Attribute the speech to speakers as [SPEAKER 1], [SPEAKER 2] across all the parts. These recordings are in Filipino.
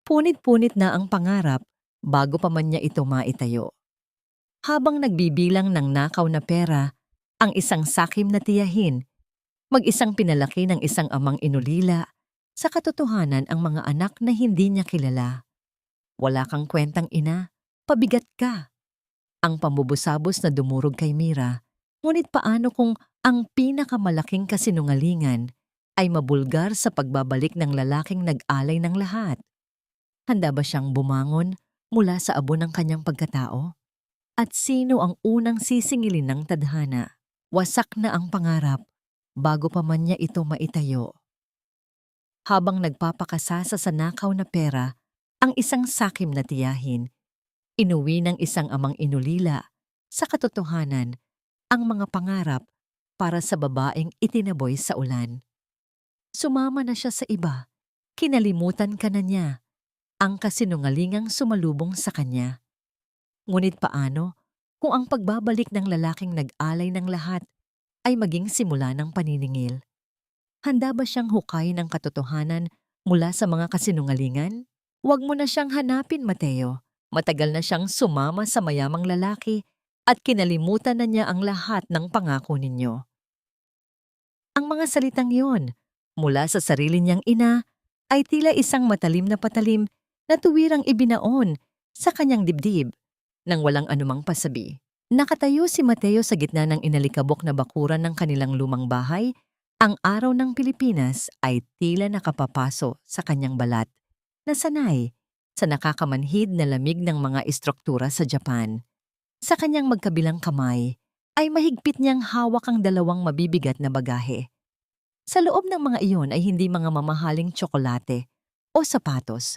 [SPEAKER 1] Punit-punit na ang pangarap bago pa man niya ito maitayo. Habang nagbibilang ng nakaw na pera, ang isang sakim na tiyahin, mag-isang pinalaki ng isang amang inulila, sa katotohanan ang mga anak na hindi niya kilala. Wala kang kwentang ina, pabigat ka. Ang pambubusabos na dumurog kay Mira, ngunit paano kung ang pinakamalaking kasinungalingan ay mabulgar sa pagbabalik ng lalaking nag-alay ng lahat? Handa ba siyang bumangon mula sa abo ng kanyang pagkatao? At sino ang unang sisingilin ng tadhana? Wasak na ang pangarap bago pa man niya ito maitayo. Habang nagpapakasasa sa nakaw na pera, ang isang sakim na tiyahin, inuwi ng isang amang inulila, sa katotohanan, ang mga pangarap para sa babaeng itinaboy sa ulan. Sumama na siya sa iba, kinalimutan ka na niya, ang kasinungalingang sumalubong sa kanya. Ngunit paano kung ang pagbabalik ng lalaking nag-alay ng lahat ay maging simula ng paniningil? Handa ba siyang hukayin ang katotohanan mula sa mga kasinungalingan? Huwag mo na siyang hanapin, Mateo. Matagal na siyang sumama sa mayamang lalaki at kinalimutan na niya ang lahat ng pangako ninyo. Ang mga salitang yon, mula sa sarili niyang ina, ay tila isang matalim na patalim na tuwirang ibinaon sa kanyang dibdib nang walang anumang pasabi. Nakatayo si Mateo sa gitna ng inalikabok na bakuran ng kanilang lumang bahay. Ang araw ng Pilipinas ay tila nakapapaso sa kanyang balat na sanay sa nakakamanhid na lamig ng mga istruktura sa Japan. Sa kanyang magkabilang kamay ay mahigpit niyang hawak ang dalawang mabibigat na bagahe. Sa loob ng mga iyon ay hindi mga mamahaling tsokolate o sapatos,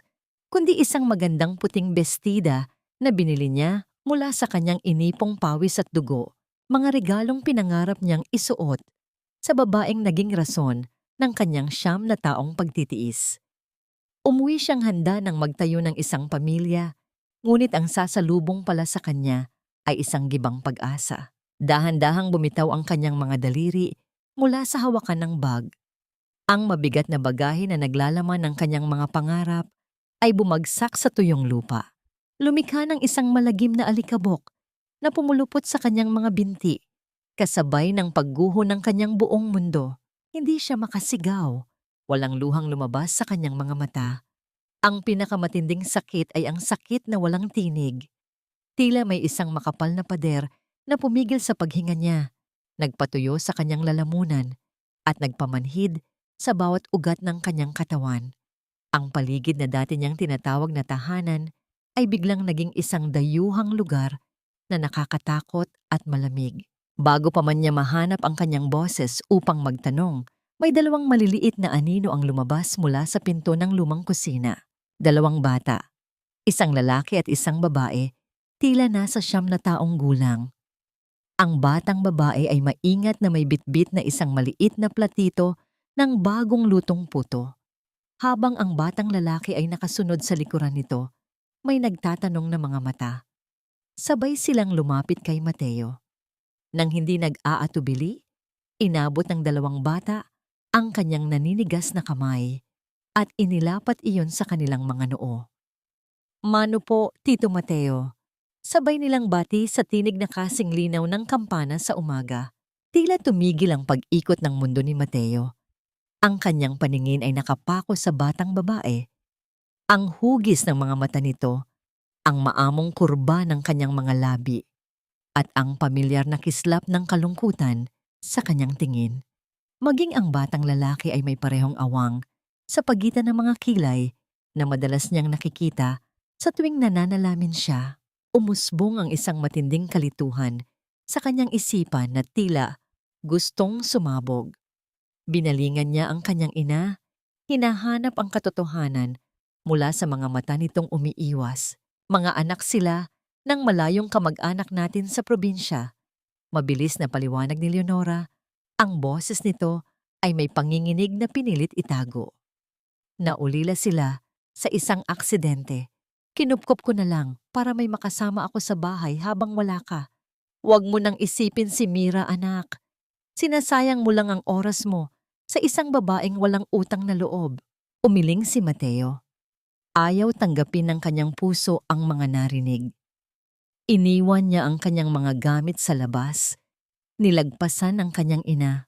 [SPEAKER 1] kundi isang magandang puting bestida na binili niya mula sa kanyang inipong pawis at dugo, mga regalong pinangarap niyang isuot sa babaeng naging rason ng kanyang siyam na taong pagtitiis. Umuwi siyang handa ng magtayo ng isang pamilya, ngunit ang sasalubong pala sa kanya ay isang gibang pag-asa. Dahan-dahang bumitaw ang kanyang mga daliri mula sa hawakan ng bag. Ang mabigat na bagahe na naglalaman ng kanyang mga pangarap ay bumagsak sa tuyong lupa. Lumikha ng isang malagim na alikabok na pumulupot sa kanyang mga binti. Kasabay ng pagguho ng kanyang buong mundo, hindi siya makasigaw. Walang luhang lumabas sa kanyang mga mata. Ang pinakamatinding sakit ay ang sakit na walang tinig. Tila may isang makapal na pader na pumigil sa paghinga niya, nagpatuyo sa kanyang lalamunan, at nagpamanhid sa bawat ugat ng kanyang katawan. Ang paligid na dati niyang tinatawag na tahanan ay biglang naging isang dayuhang lugar na nakakatakot at malamig. Bago pa man niya mahanap ang kanyang boses upang magtanong, may dalawang maliliit na anino ang lumabas mula sa pinto ng lumang kusina. Dalawang bata, isang lalaki at isang babae, tila nasa 9 na taong gulang. Ang batang babae ay maingat na may bitbit na isang maliit na platito ng bagong lutong puto. Habang ang batang lalaki ay nakasunod sa likuran nito, may nagtatanong na mga mata. Sabay silang lumapit kay Mateo. Nang hindi nag-aatubili, inabot ng dalawang bata ang kanyang naninigas na kamay at inilapat iyon sa kanilang mga noo. "Mano po, Tito Mateo." Sabay nilang bati sa tinig na kasing linaw ng kampana sa umaga. Tila tumigil ang pag-ikot ng mundo ni Mateo. Ang kanyang paningin ay nakapako sa batang babae. Ang hugis ng mga mata nito, ang maamong kurba ng kanyang mga labi, at ang pamilyar na kislap ng kalungkutan sa kanyang tingin. Maging ang batang lalaki ay may parehong awang sa pagitan ng mga kilay na madalas niyang nakikita sa tuwing nananalamin siya. Umusbong ang isang matinding kalituhan sa kanyang isipan na tila gustong sumabog. Binalingan niya ang kanyang ina, hinahanap ang katotohanan mula sa mga mata nitong umiiwas. Mga anak sila ng malayong kamag-anak natin sa probinsya. Mabilis na paliwanag ni Leonora, ang boses nito ay may panginginig na pinilit itago. Naulila sila sa isang aksidente. Kinupkop ko na lang para may makasama ako sa bahay habang wala ka. Huwag mo nang isipin si Mira, anak. Sinasayang mo lang ang oras mo sa isang babaeng walang utang na loob. Umiling si Mateo. Ayaw tanggapin ng kanyang puso ang mga narinig. Iniwan niya ang kanyang mga gamit sa labas, nilagpasan ang kanyang ina,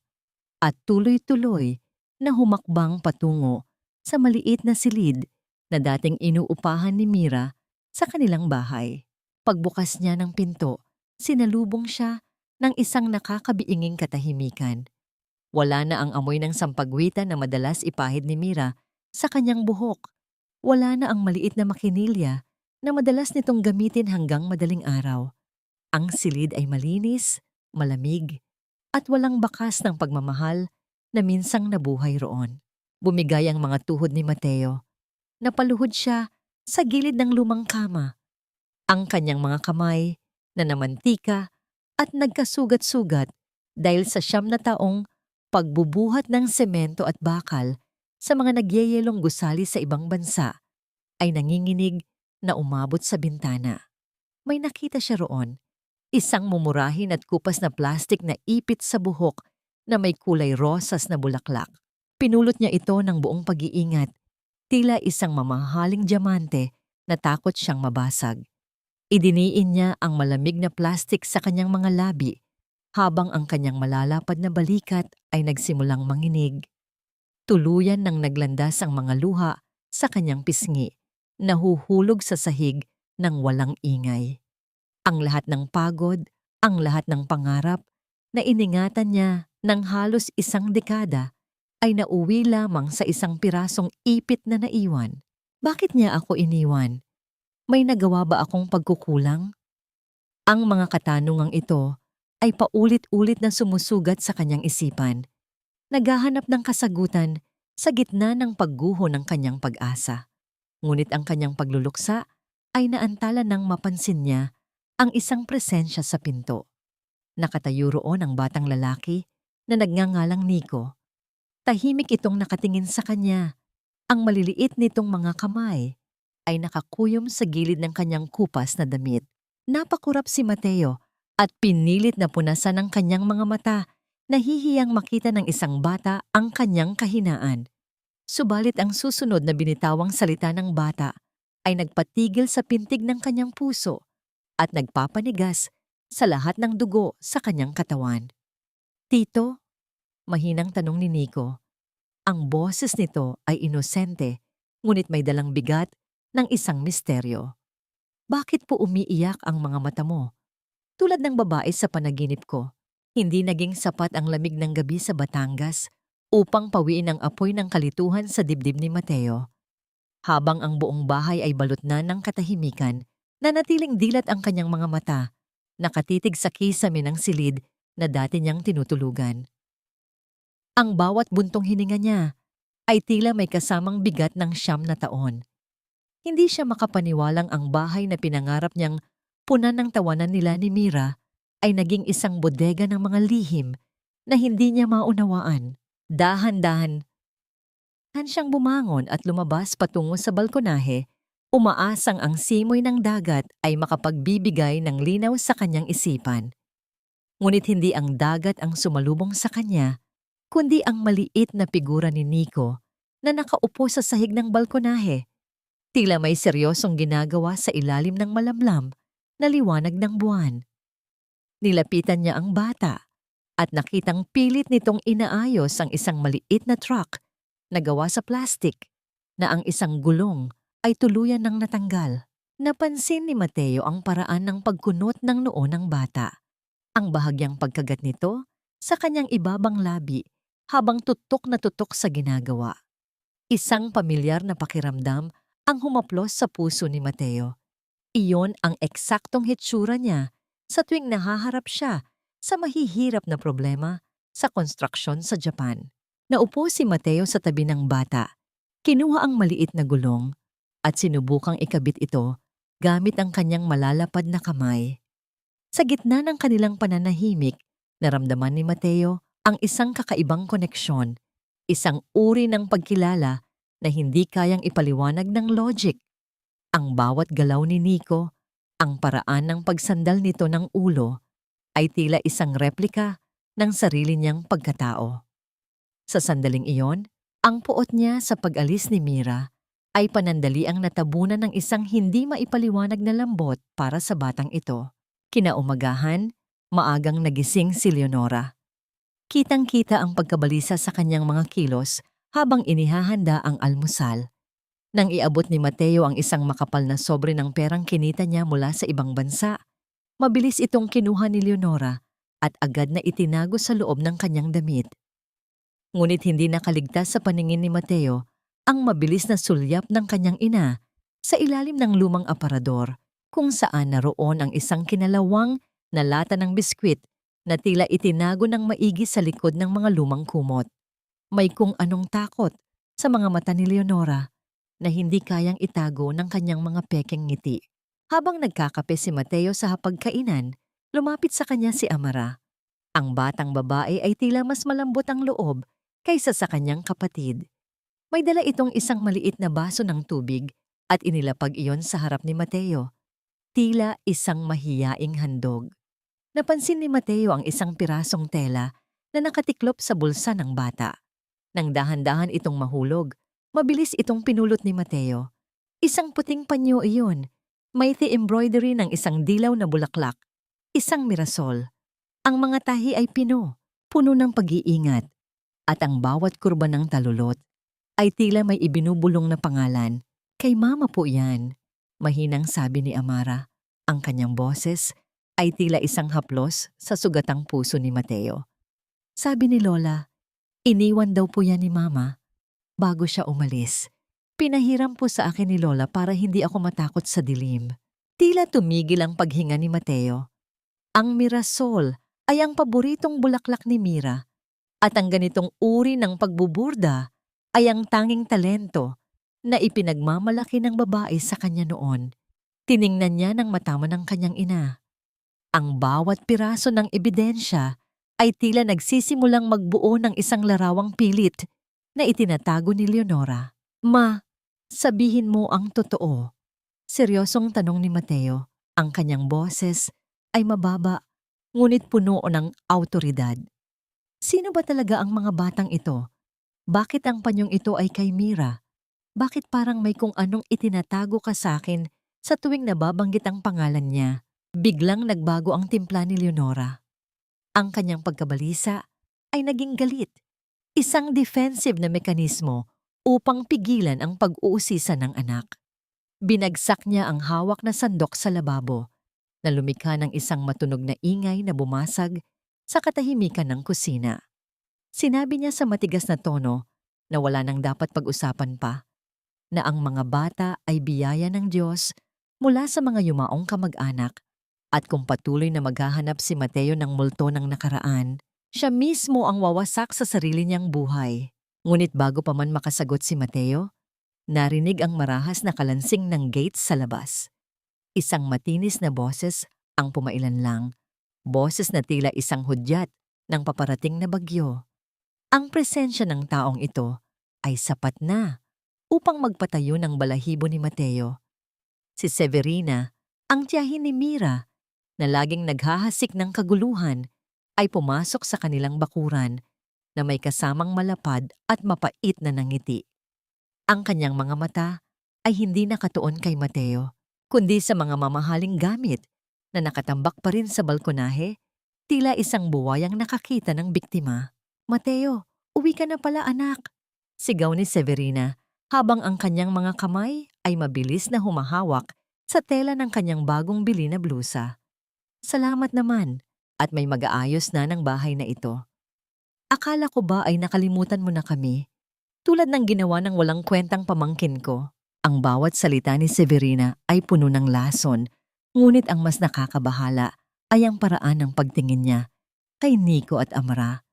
[SPEAKER 1] at tuloy-tuloy na humakbang patungo sa maliit na silid na dating inuupahan ni Mira sa kanilang bahay. Pagbukas niya ng pinto, sinalubong siya ng isang nakakabiinging katahimikan. Wala na ang amoy ng sampagwitan na madalas ipahid ni Mira sa kanyang buhok. Wala na ang maliit na makinilya na madalas nitong gamitin hanggang madaling araw. Ang silid ay malinis, malamig, at walang bakas ng pagmamahal na minsang nabuhay roon. Bumigay ang mga tuhod ni Mateo. Napaluhod siya sa gilid ng lumang kama. Ang kanyang mga kamay na namantika at nagkasugat-sugat dahil sa 9 na taong pagbubuhat ng semento at bakal sa mga nagyeyelong gusali sa ibang bansa ay nanginginig na umabot sa bintana. May nakita siya roon, isang mumurahin at kupas na plastik na ipit sa buhok na may kulay rosas na bulaklak. Pinulot niya ito ng buong pag-iingat, tila isang mamahaling diamante na takot siyang mabasag. Idiniin niya ang malamig na plastik sa kanyang mga labi habang ang kanyang malalapad na balikat ay nagsimulang manginig. Tuluyan nang naglandas ang mga luha sa kanyang pisngi, nahuhulog sa sahig ng walang ingay. Ang lahat ng pagod, ang lahat ng pangarap na iningatan niya ng halos 1 dekada ay nauwi lamang sa isang pirasong ipit na naiwan. Bakit niya ako iniwan? May nagawa ba akong pagkukulang? Ang mga katanungang ito ay paulit-ulit na sumusugat sa kanyang isipan, naghahanap ng kasagutan sa gitna ng pagguho ng kanyang pag-asa. Ngunit ang kanyang pagluluksa ay naantala nang mapansin niya ang isang presensya sa pinto. Nakatayo roon ang batang lalaki na nagngangalang Nico. Tahimik itong nakatingin sa kanya. Ang maliliit nitong mga kamay ay nakakuyom sa gilid ng kanyang kupas na damit. Napakurap si Mateo at pinilit na punasan ang kanyang mga mata, nahihiyang makita ng isang bata ang kanyang kahinaan. Subalit ang susunod na binitawang salita ng bata ay nagpatigil sa pintig ng kanyang puso at nagpapanigas sa lahat ng dugo sa kanyang katawan. "Tito?" Mahinang tanong ni Nico. Ang boses nito ay inosente, ngunit may dalang bigat ng isang misteryo. "Bakit po umiiyak ang mga mata mo? Tulad ng babae sa panaginip ko, hindi naging sapat ang lamig ng gabi sa Batangas upang pawiin ang apoy ng kalituhan sa dibdib ni Mateo. Habang ang buong bahay ay balot na ng katahimikan, nanatiling dilat ang kanyang mga mata, nakatitig sa kisame ng silid na dati niyang tinutulugan. Ang bawat buntong hininga niya ay tila may kasamang bigat ng 9 na taon. Hindi siya makapaniwalang ang bahay na pinangarap niyang punan ng tawanan nila ni Mira ay naging isang bodega ng mga lihim na hindi niya maunawaan. Dahan-dahan siyang bumangon at lumabas patungo sa balkonahe, umaasang ang simoy ng dagat ay makapagbibigay ng linaw sa kanyang isipan. Ngunit hindi ang dagat ang sumalubong sa kanya, kundi ang maliit na figura ni Nico na nakaupo sa sahig ng balkonahe. Tila may seryosong ginagawa sa ilalim ng malamlam na liwanag ng buwan. Nilapitan niya ang bata at nakitang pilit nitong inaayos ang isang maliit na truck na gawa sa plastik na ang isang gulong ay tuluyan ng natanggal. Napansin ni Mateo ang paraan ng pagkunot ng noo ng bata. Ang bahagyang pagkagat nito sa kanyang ibabang labi habang tutok na tutok sa ginagawa. Isang pamilyar na pakiramdam ang humaplos sa puso ni Mateo. Iyon ang eksaktong hitsura niya sa tuwing nahaharap siya sa mahihirap na problema sa konstruksyon sa Japan. Naupo si Mateo sa tabi ng bata, kinuha ang maliit na gulong at sinubukang ikabit ito gamit ang kanyang malalapad na kamay. Sa gitna ng kanilang pananahimik, naramdaman ni Mateo ang isang kakaibang koneksyon, isang uri ng pagkilala na hindi kayang ipaliwanag ng logic. Ang bawat galaw ni Nico, ang paraan ng pagsandal nito ng ulo, ay tila isang replika ng sarili niyang pagkatao. Sa sandaling iyon, ang puot niya sa pag-alis ni Mira ay panandaliang natabunan ng isang hindi maipaliwanag na lambot para sa batang ito. Kinaumagahan, maagang nagising si Leonora. Kitang-kita ang pagkabalisa sa kanyang mga kilos habang inihahanda ang almusal. Nang iabot ni Mateo ang isang makapal na sobre ng perang kinita niya mula sa ibang bansa, mabilis itong kinuha ni Leonora at agad na itinago sa loob ng kanyang damit. Ngunit hindi nakaligtas sa paningin ni Mateo ang mabilis na sulyap ng kanyang ina sa ilalim ng lumang aparador kung saan naroon ang isang kinalawang na lata ng biskwit na tila itinago ng maigi sa likod ng mga lumang kumot. May kung anong takot sa mga mata ni Leonora na hindi kayang itago ng kanyang mga pekeng ngiti. Habang nagkakape si Mateo sa hapagkainan, lumapit sa kanya si Amara. Ang batang babae ay tila mas malambot ang loob kaysa sa kanyang kapatid. May dala itong isang maliit na baso ng tubig at inilapag iyon sa harap ni Mateo. Tila isang mahiyaing handog. Napansin ni Mateo ang isang pirasong tela na nakatiklop sa bulsa ng bata. Nang dahan-dahan itong mahulog, mabilis itong pinulot ni Mateo. Isang puting panyo iyon. May embroidery ng isang dilaw na bulaklak, isang mirasol. Ang mga tahi ay puno ng pag-iingat. At ang bawat kurba ng talulot ay tila may ibinubulong na pangalan. Kay mama po yan, mahinang sabi ni Amara. Ang kanyang boses ay tila isang haplos sa sugatang puso ni Mateo. Sabi ni Lola, iniwan daw po yan ni mama bago siya umalis. Pinahiram po sa akin ni Lola para hindi ako matakot sa dilim. Tila tumigil ang paghinga ni Mateo. Ang mirasol ay ang paboritong bulaklak ni Mira at ang ganitong uri ng pagbuburda ay ang tanging talento na ipinagmamalaki ng babae sa kanya noon. Tiningnan niya ng matama ng kanyang ina. Ang bawat piraso ng ebidensya ay tila nagsisimulang magbuo ng isang larawang pilit na itinatago ni Leonora. Ma, sabihin mo ang totoo. Seryosong tanong ni Mateo. Ang kanyang boses ay mababa, ngunit puno ng awtoridad. Sino ba talaga ang mga batang ito? Bakit ang panyong ito ay kay Mira? Bakit parang may kung anong itinatago ka sa akin sa tuwing nababanggit ang pangalan niya? Biglang nagbago ang timpla ni Leonora. Ang kanyang pagkabalisa ay naging galit. Isang defensive na mekanismo upang pigilan ang pag-uusisa ng anak. Binagsak niya ang hawak na sandok sa lababo na lumikha ng isang matunog na ingay na bumasag sa katahimikan ng kusina. Sinabi niya sa matigas na tono na wala nang dapat pag-usapan pa, na ang mga bata ay biyaya ng Diyos mula sa mga yumaong kamag-anak at kung patuloy na maghahanap si Mateo ng multo ng nakaraan, siya mismo ang wawasak sa sarili niyang buhay. Ngunit bago pa man makasagot si Mateo, narinig ang marahas na kalansing ng gate sa labas. Isang matinis na boses ang pumailan lang, boses na tila isang hudyat ng paparating na bagyo. Ang presensya ng taong ito ay sapat na upang magpatayo ng balahibo ni Mateo. Si Severina, ang tiyahin ni Mira, na laging naghahasik ng kaguluhan, ay pumasok sa kanilang bakuran na may kasamang malapad at mapait na nangiti. Ang kanyang mga mata ay hindi nakatuon kay Mateo, kundi sa mga mamahaling gamit na nakatambak pa rin sa balkonahe, tila isang buwayang nakakita ng biktima. Mateo, uwi ka na pala anak, sigaw ni Severina habang ang kanyang mga kamay ay mabilis na humahawak sa tela ng kanyang bagong bili na blusa. Salamat naman at may mag-aayos na ng bahay na ito. Akala ko ba ay nakalimutan mo na kami? Tulad ng ginawa ng walang kwentang pamangkin ko. Ang bawat salita ni Severina ay puno ng lason, ngunit ang mas nakakabahala ay ang paraan ng pagtingin niya kay Nico at Amara.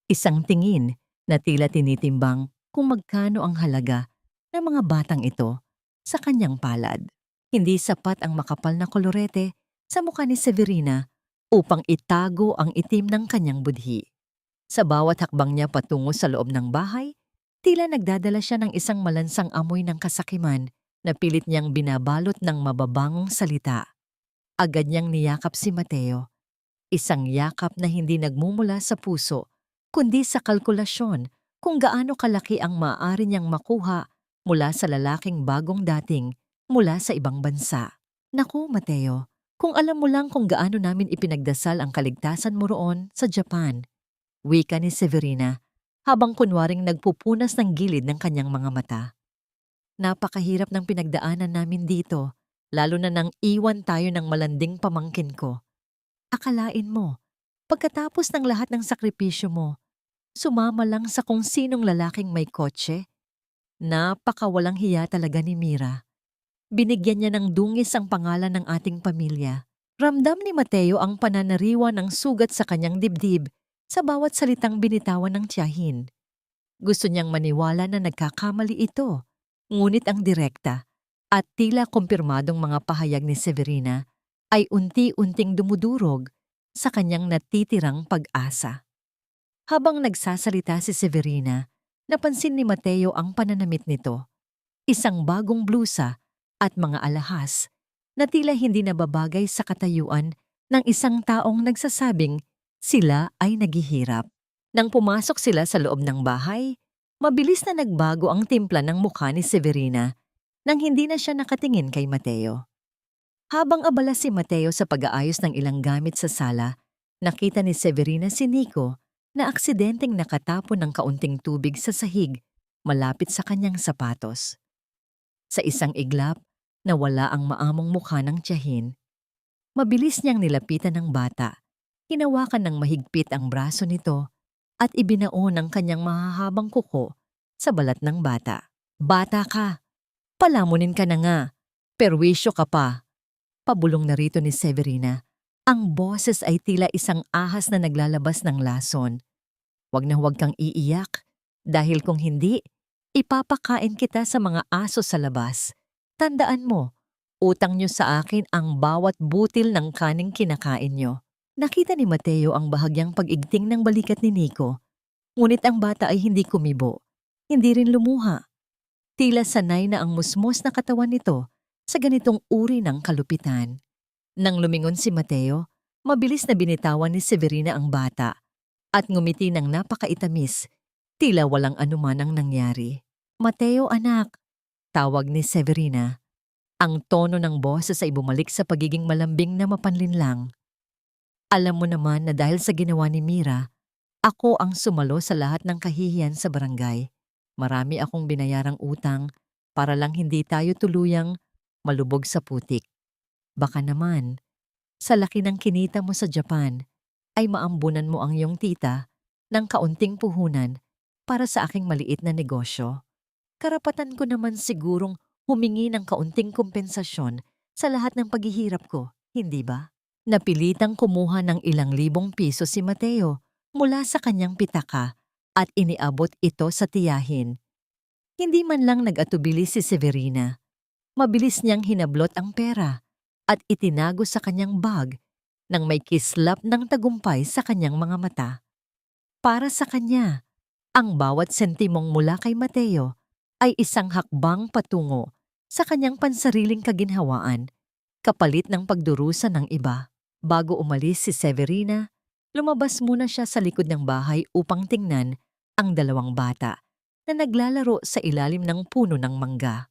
[SPEAKER 1] Isang tingin na tila tinitimbang kung magkano ang halaga ng mga batang ito sa kanyang palad. Hindi sapat ang makapal na kolorete sa mukha ni Severina upang itago ang itim ng kanyang budhi. Sa bawat hakbang niya patungo sa loob ng bahay, tila nagdadala siya ng isang malansang amoy ng kasakiman na pilit niyang binabalot ng mababangong salita. Agad niyang niyakap si Mateo. Isang yakap na hindi nagmumula sa puso, kundi sa kalkulasyon kung gaano kalaki ang maaari niyang makuha mula sa lalaking bagong dating mula sa ibang bansa. Naku, Mateo, kung alam mo lang kung gaano namin ipinagdasal ang kaligtasan mo roon sa Japan, wika ni Severina habang kunwaring nagpupunas ng gilid ng kanyang mga mata. Napakahirap ng pinagdaanan namin dito, lalo na nang iwan tayo ng malanding pamangkin ko. Akalain mo, pagkatapos ng lahat ng sakripisyo mo, sumama lang sa kung sinong lalaking may kotse? Napakawalang hiya talaga ni Mira. Binigyan niya ng dungis ang pangalan ng ating pamilya. Ramdam ni Mateo ang pananariwa ng sugat sa kanyang dibdib sa bawat salitang binitawan ng tiyahin. Gusto niyang maniwala na nagkakamali ito, ngunit ang direkta at tila kumpirmadong mga pahayag ni Severina ay unti-unting dumudurog sa kanyang natitirang pag-asa. Habang nagsasalita si Severina, napansin ni Mateo ang pananamit nito. Isang bagong blusa at mga alahas na tila hindi nababagay sa katayuan ng isang taong nagsasabing sila ay naghihirap. Nang pumasok sila sa loob ng bahay, mabilis na nagbago ang timpla ng mukha ni Severina nang hindi na siya nakatingin kay Mateo. Habang abala si Mateo sa pag-aayos ng ilang gamit sa sala, nakita ni Severina si Nico na aksidenteng nakatapon ng kaunting tubig sa sahig malapit sa kanyang sapatos. Sa isang iglap, nawala ang maamong mukha ng tiyahin. Mabilis niyang nilapitan ng bata, hinawakan ng mahigpit ang braso nito at ibinaon ang kanyang mahahabang kuko sa balat ng bata. Bata ka, palamunin ka na nga, perwisyo ka pa. Pabulong na rito ni Severina. Ang boses ay tila isang ahas na naglalabas ng lason. Huwag na huwag kang iiyak, dahil kung hindi, ipapakain kita sa mga aso sa labas. Tandaan mo, utang nyo sa akin ang bawat butil ng kaning kinakain nyo. Nakita ni Mateo ang bahagyang pag-igting ng balikat ni Nico, ngunit ang bata ay hindi kumibo, hindi rin lumuha. Tila sanay na ang musmos na katawan nito sa ganitong uri ng kalupitan. Nang lumingon si Mateo, mabilis na binitawan ni Severina ang bata at ngumiti ng napakaitamis, tila walang anuman ang nangyari. Mateo anak, tawag ni Severina. Ang tono ng boses ay bumalik sa pagiging malambing na mapanlinlang. Alam mo naman na dahil sa ginawa ni Mira, ako ang sumalo sa lahat ng kahihiyan sa barangay. Marami akong binayarang utang para lang hindi tayo tuluyang malubog sa putik. Baka naman, sa laki ng kinita mo sa Japan, ay maambunan mo ang iyong tita ng kaunting puhunan para sa aking maliit na negosyo. Karapatan ko naman sigurong humingi ng kaunting kompensasyon sa lahat ng paghihirap ko, hindi ba? Napilitang kumuha ng ilang libong piso si Mateo mula sa kanyang pitaka at iniabot ito sa tiyahin. Hindi man lang nag-atubili si Severina. Mabilis niyang hinablot ang pera at itinago sa kanyang bag nang may kislap ng tagumpay sa kanyang mga mata. Para sa kanya, ang bawat sentimong mula kay Mateo ay isang hakbang patungo sa kanyang pansariling kaginhawaan, kapalit ng pagdurusa ng iba. Bago umalis si Severina, lumabas muna siya sa likod ng bahay upang tingnan ang dalawang bata na naglalaro sa ilalim ng puno ng mangga.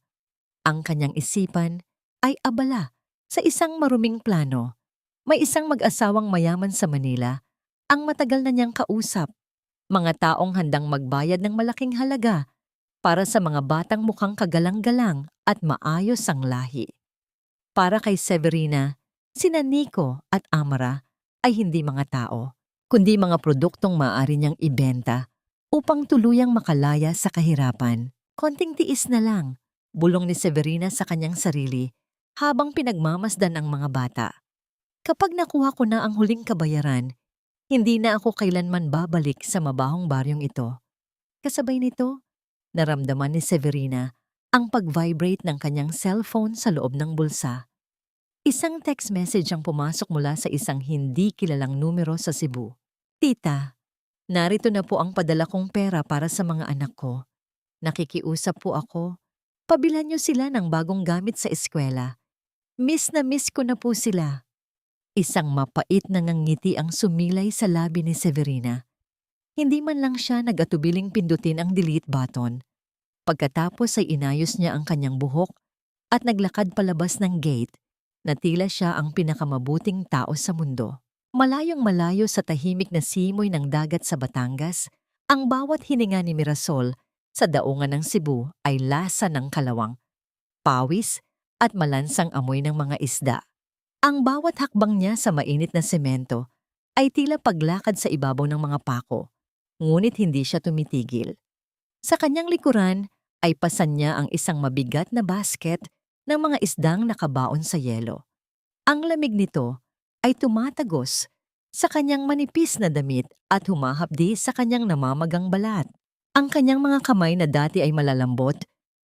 [SPEAKER 1] Ang kanyang isipan ay abala sa isang maruming plano. May isang mag-asawang mayaman sa Manila ang matagal na niyang kausap. Mga taong handang magbayad ng malaking halaga para sa mga batang mukhang kagalang-galang at maayos ang lahi. Para kay Severina, sina Nico at Amara ay hindi mga tao, kundi mga produktong maaari niyang ibenta upang tuluyang makalaya sa kahirapan. Konting tiis na lang, bulong ni Severina sa kanyang sarili habang pinagmamasdan ang mga bata. Kapag nakuha ko na ang huling kabayaran, hindi na ako kailanman babalik sa mabahong baryong ito. Kasabay nito, naramdaman ni Severina ang pag-vibrate ng kanyang cellphone sa loob ng bulsa. Isang text message ang pumasok mula sa isang hindi kilalang numero sa Cebu. Tita, narito na po ang padala kong pera para sa mga anak ko. Nakikiusap po ako. Pabilhan niyo sila ng bagong gamit sa eskwela. Miss na miss ko na po sila. Isang mapait na ngangiti ang sumilay sa labi ni Severina. Hindi man lang siya nag-atubiling pindutin ang delete button. Pagkatapos ay inayos niya ang kanyang buhok at naglakad palabas ng gate na tila siya ang pinakamabuting tao sa mundo. Malayong malayo sa tahimik na simoy ng dagat sa Batangas, ang bawat hininga ni Mirasol sa daungan ng Cebu ay lasa ng kalawang, pawis at malansang amoy ng mga isda. Ang bawat hakbang niya sa mainit na semento ay tila paglakad sa ibabaw ng mga pako, ngunit hindi siya tumitigil. Sa kanyang likuran ay pasan niya ang isang mabigat na basket ng mga isdang nakabaon sa yelo. Ang lamig nito ay tumatagos sa kanyang manipis na damit at humahapdi sa kanyang namamagang balat. Ang kanyang mga kamay na dati ay malalambot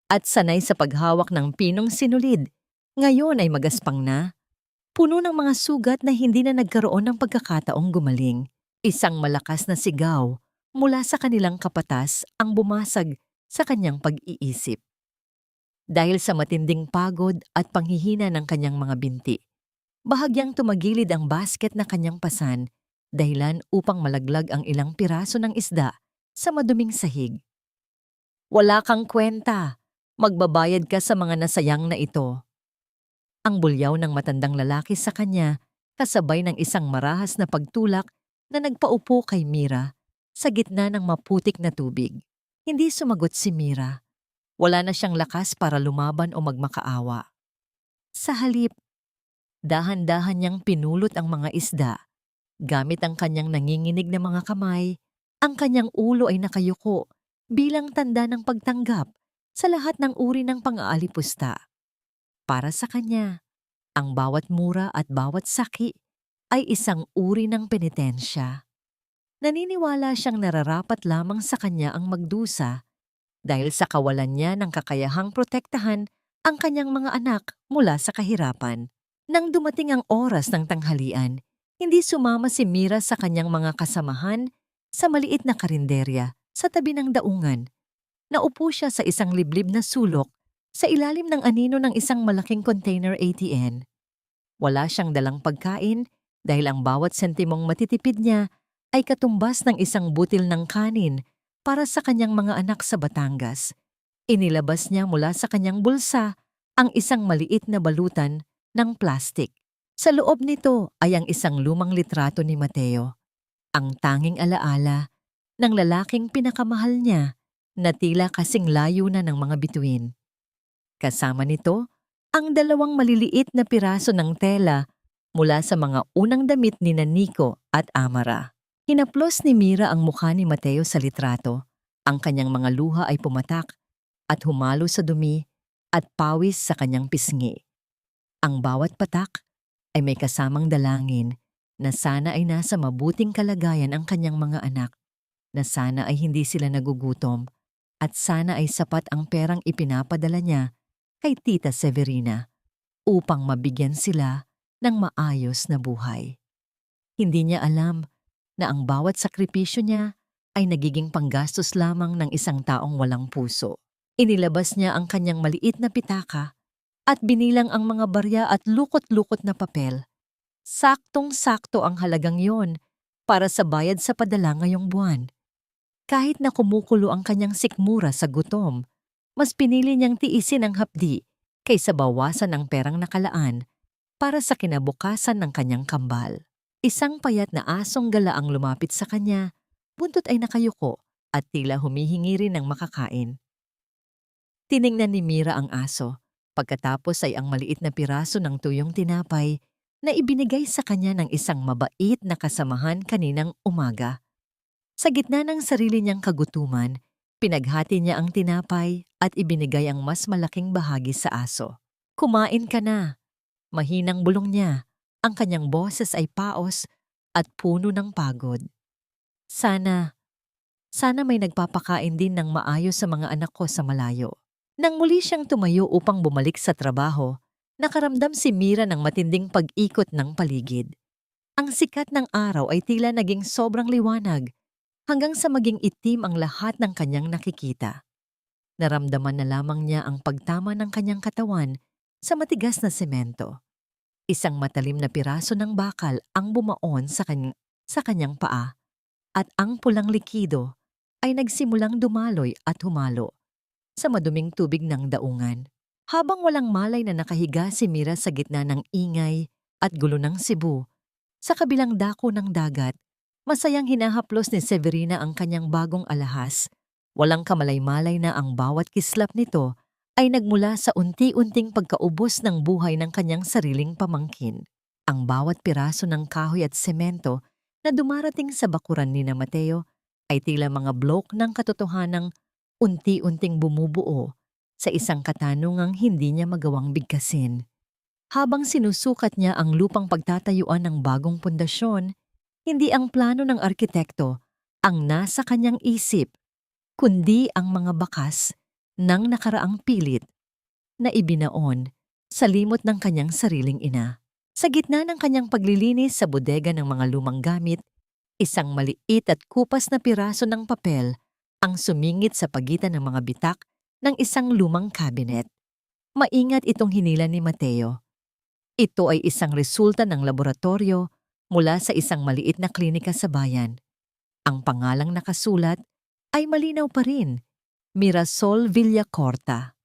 [SPEAKER 1] at sanay sa paghawak ng pinong sinulid, ngayon ay magaspang na, puno ng mga sugat na hindi na nagkaroon ng pagkakataong gumaling. Isang malakas na sigaw mula sa kanilang kapatas ang bumasag sa kanyang pag-iisip. Dahil sa matinding pagod at panghihina ng kanyang mga binti, bahagyang tumagilid ang basket na kanyang pasan, dahilan upang malaglag ang ilang piraso ng isda sa maduming sahig. "Wala kang kwenta, magbabayad ka sa mga nasayang na ito." Ang bulyaw ng matandang lalaki sa kanya, kasabay ng isang marahas na pagtulak na nagpaupo kay Mira sa gitna ng maputik na tubig. Hindi sumagot si Mira. Wala na siyang lakas para lumaban o magmakaawa. Sa halip, dahan-dahan niyang pinulot ang mga isda. Gamit ang kanyang nanginginig na mga kamay, ang kanyang ulo ay nakayuko bilang tanda ng pagtanggap sa lahat ng uri ng pang-aalipusta. Para sa kanya, ang bawat mura at bawat saki ay isang uri ng penitensya. Naniniwala siyang nararapat lamang sa kanya ang magdusa dahil sa kawalan niya ng kakayahang protektahan ang kanyang mga anak mula sa kahirapan. Nang dumating ang oras ng tanghalian, hindi sumama si Mira sa kanyang mga kasamahan sa maliit na karinderya sa tabi ng daungan. Naupo siya sa isang liblib na sulok sa ilalim ng anino ng isang malaking container ATM. Wala siyang dalang pagkain dahil ang bawat sentimong matitipid niya ay katumbas ng isang butil ng kanin para sa kanyang mga anak sa Batangas. Inilabas niya mula sa kanyang bulsa ang isang maliit na balutan ng plastik. Sa loob nito ay ang isang lumang litrato ni Mateo, ang tanging alaala ng lalaking pinakamahal niya na tila kasing layo na ng mga bituin. Kasama nito ang dalawang maliliit na piraso ng tela mula sa mga unang damit ni Nico at Amara. Hinaplos ni Mira ang mukha ni Mateo sa litrato. Ang kanyang mga luha ay pumatak at humalo sa dumi at pawis sa kanyang pisngi. Ang bawat patak ay may kasamang dalangin na sana ay nasa mabuting kalagayan ang kanyang mga anak, na sana ay hindi sila nagugutom at sana ay sapat ang perang ipinapadala niya kay Tita Severina upang mabigyan sila ng maayos na buhay. Hindi niya alam na ang bawat sakripisyo niya ay nagiging panggastos lamang ng isang taong walang puso. Inilabas niya ang kanyang maliit na pitaka at binilang ang mga barya at lukot-lukot na papel. Saktong-sakto ang halagang yon para sa bayad sa padala ngayong buwan. Kahit na kumukulo ang kanyang sikmura sa gutom, mas pinili niyang tiisin ang hapdi kaysa bawasan ang perang nakalaan para sa kinabukasan ng kanyang kambal. Isang payat na asong galaang lumapit sa kanya, buntot ay nakayuko at tila humihingi rin ng makakain. Tiningnan ni Mira ang aso, pagkatapos ay ang maliit na piraso ng tuyong tinapay na ibinigay sa kanya ng isang mabait na kasamahan kaninang umaga. Sa gitna ng sarili niyang kagutuman, pinaghati niya ang tinapay at ibinigay ang mas malaking bahagi sa aso. "Kumain ka na." Mahinang bulong niya. Ang kanyang boses ay paos at puno ng pagod. Sana may nagpapakain din ng maayos sa mga anak ko sa malayo." Nang muli siyang tumayo upang bumalik sa trabaho, nakaramdam si Mira ng matinding pag-ikot ng paligid. Ang sikat ng araw ay tila naging sobrang liwanag hanggang sa maging itim ang lahat ng kanyang nakikita. Naramdaman na lamang niya ang pagtama ng kanyang katawan sa matigas na semento. Isang matalim na piraso ng bakal ang bumaon sa kanyang paa at ang pulang likido ay nagsimulang dumaloy at humalo sa maduming tubig ng daungan. Habang walang malay na nakahiga si Mira sa gitna ng ingay at gulo ng Cebu, sa kabilang dako ng dagat, masayang hinahaplos ni Severina ang kanyang bagong alahas. Walang kamalay-malay na ang bawat kislap nito ay nagmula sa unti-unting pagkaubos ng buhay ng kanyang sariling pamangkin. Ang bawat piraso ng kahoy at semento na dumarating sa bakuran ni na Mateo ay tila mga blok ng katotohanang unti-unting bumubuo sa isang katanungang hindi niya magawang bigkasin. Habang sinusukat niya ang lupang pagtatayuan ng bagong pundasyon, hindi ang plano ng arkitekto ang nasa kanyang isip, kundi ang mga bakas ng nakaraang pilit na ibinaon sa limot ng kanyang sariling ina. Sa gitna ng kanyang paglilinis sa bodega ng mga lumang gamit, isang maliit at kupas na piraso ng papel ang sumingit sa pagitan ng mga bitak ng isang lumang cabinet. Maingat itong hinila ni Mateo. Ito ay isang resulta ng laboratorio mula sa isang maliit na klinika sa bayan. Ang pangalang nakasulat ay malinaw pa rin, Mirasol Villacorta.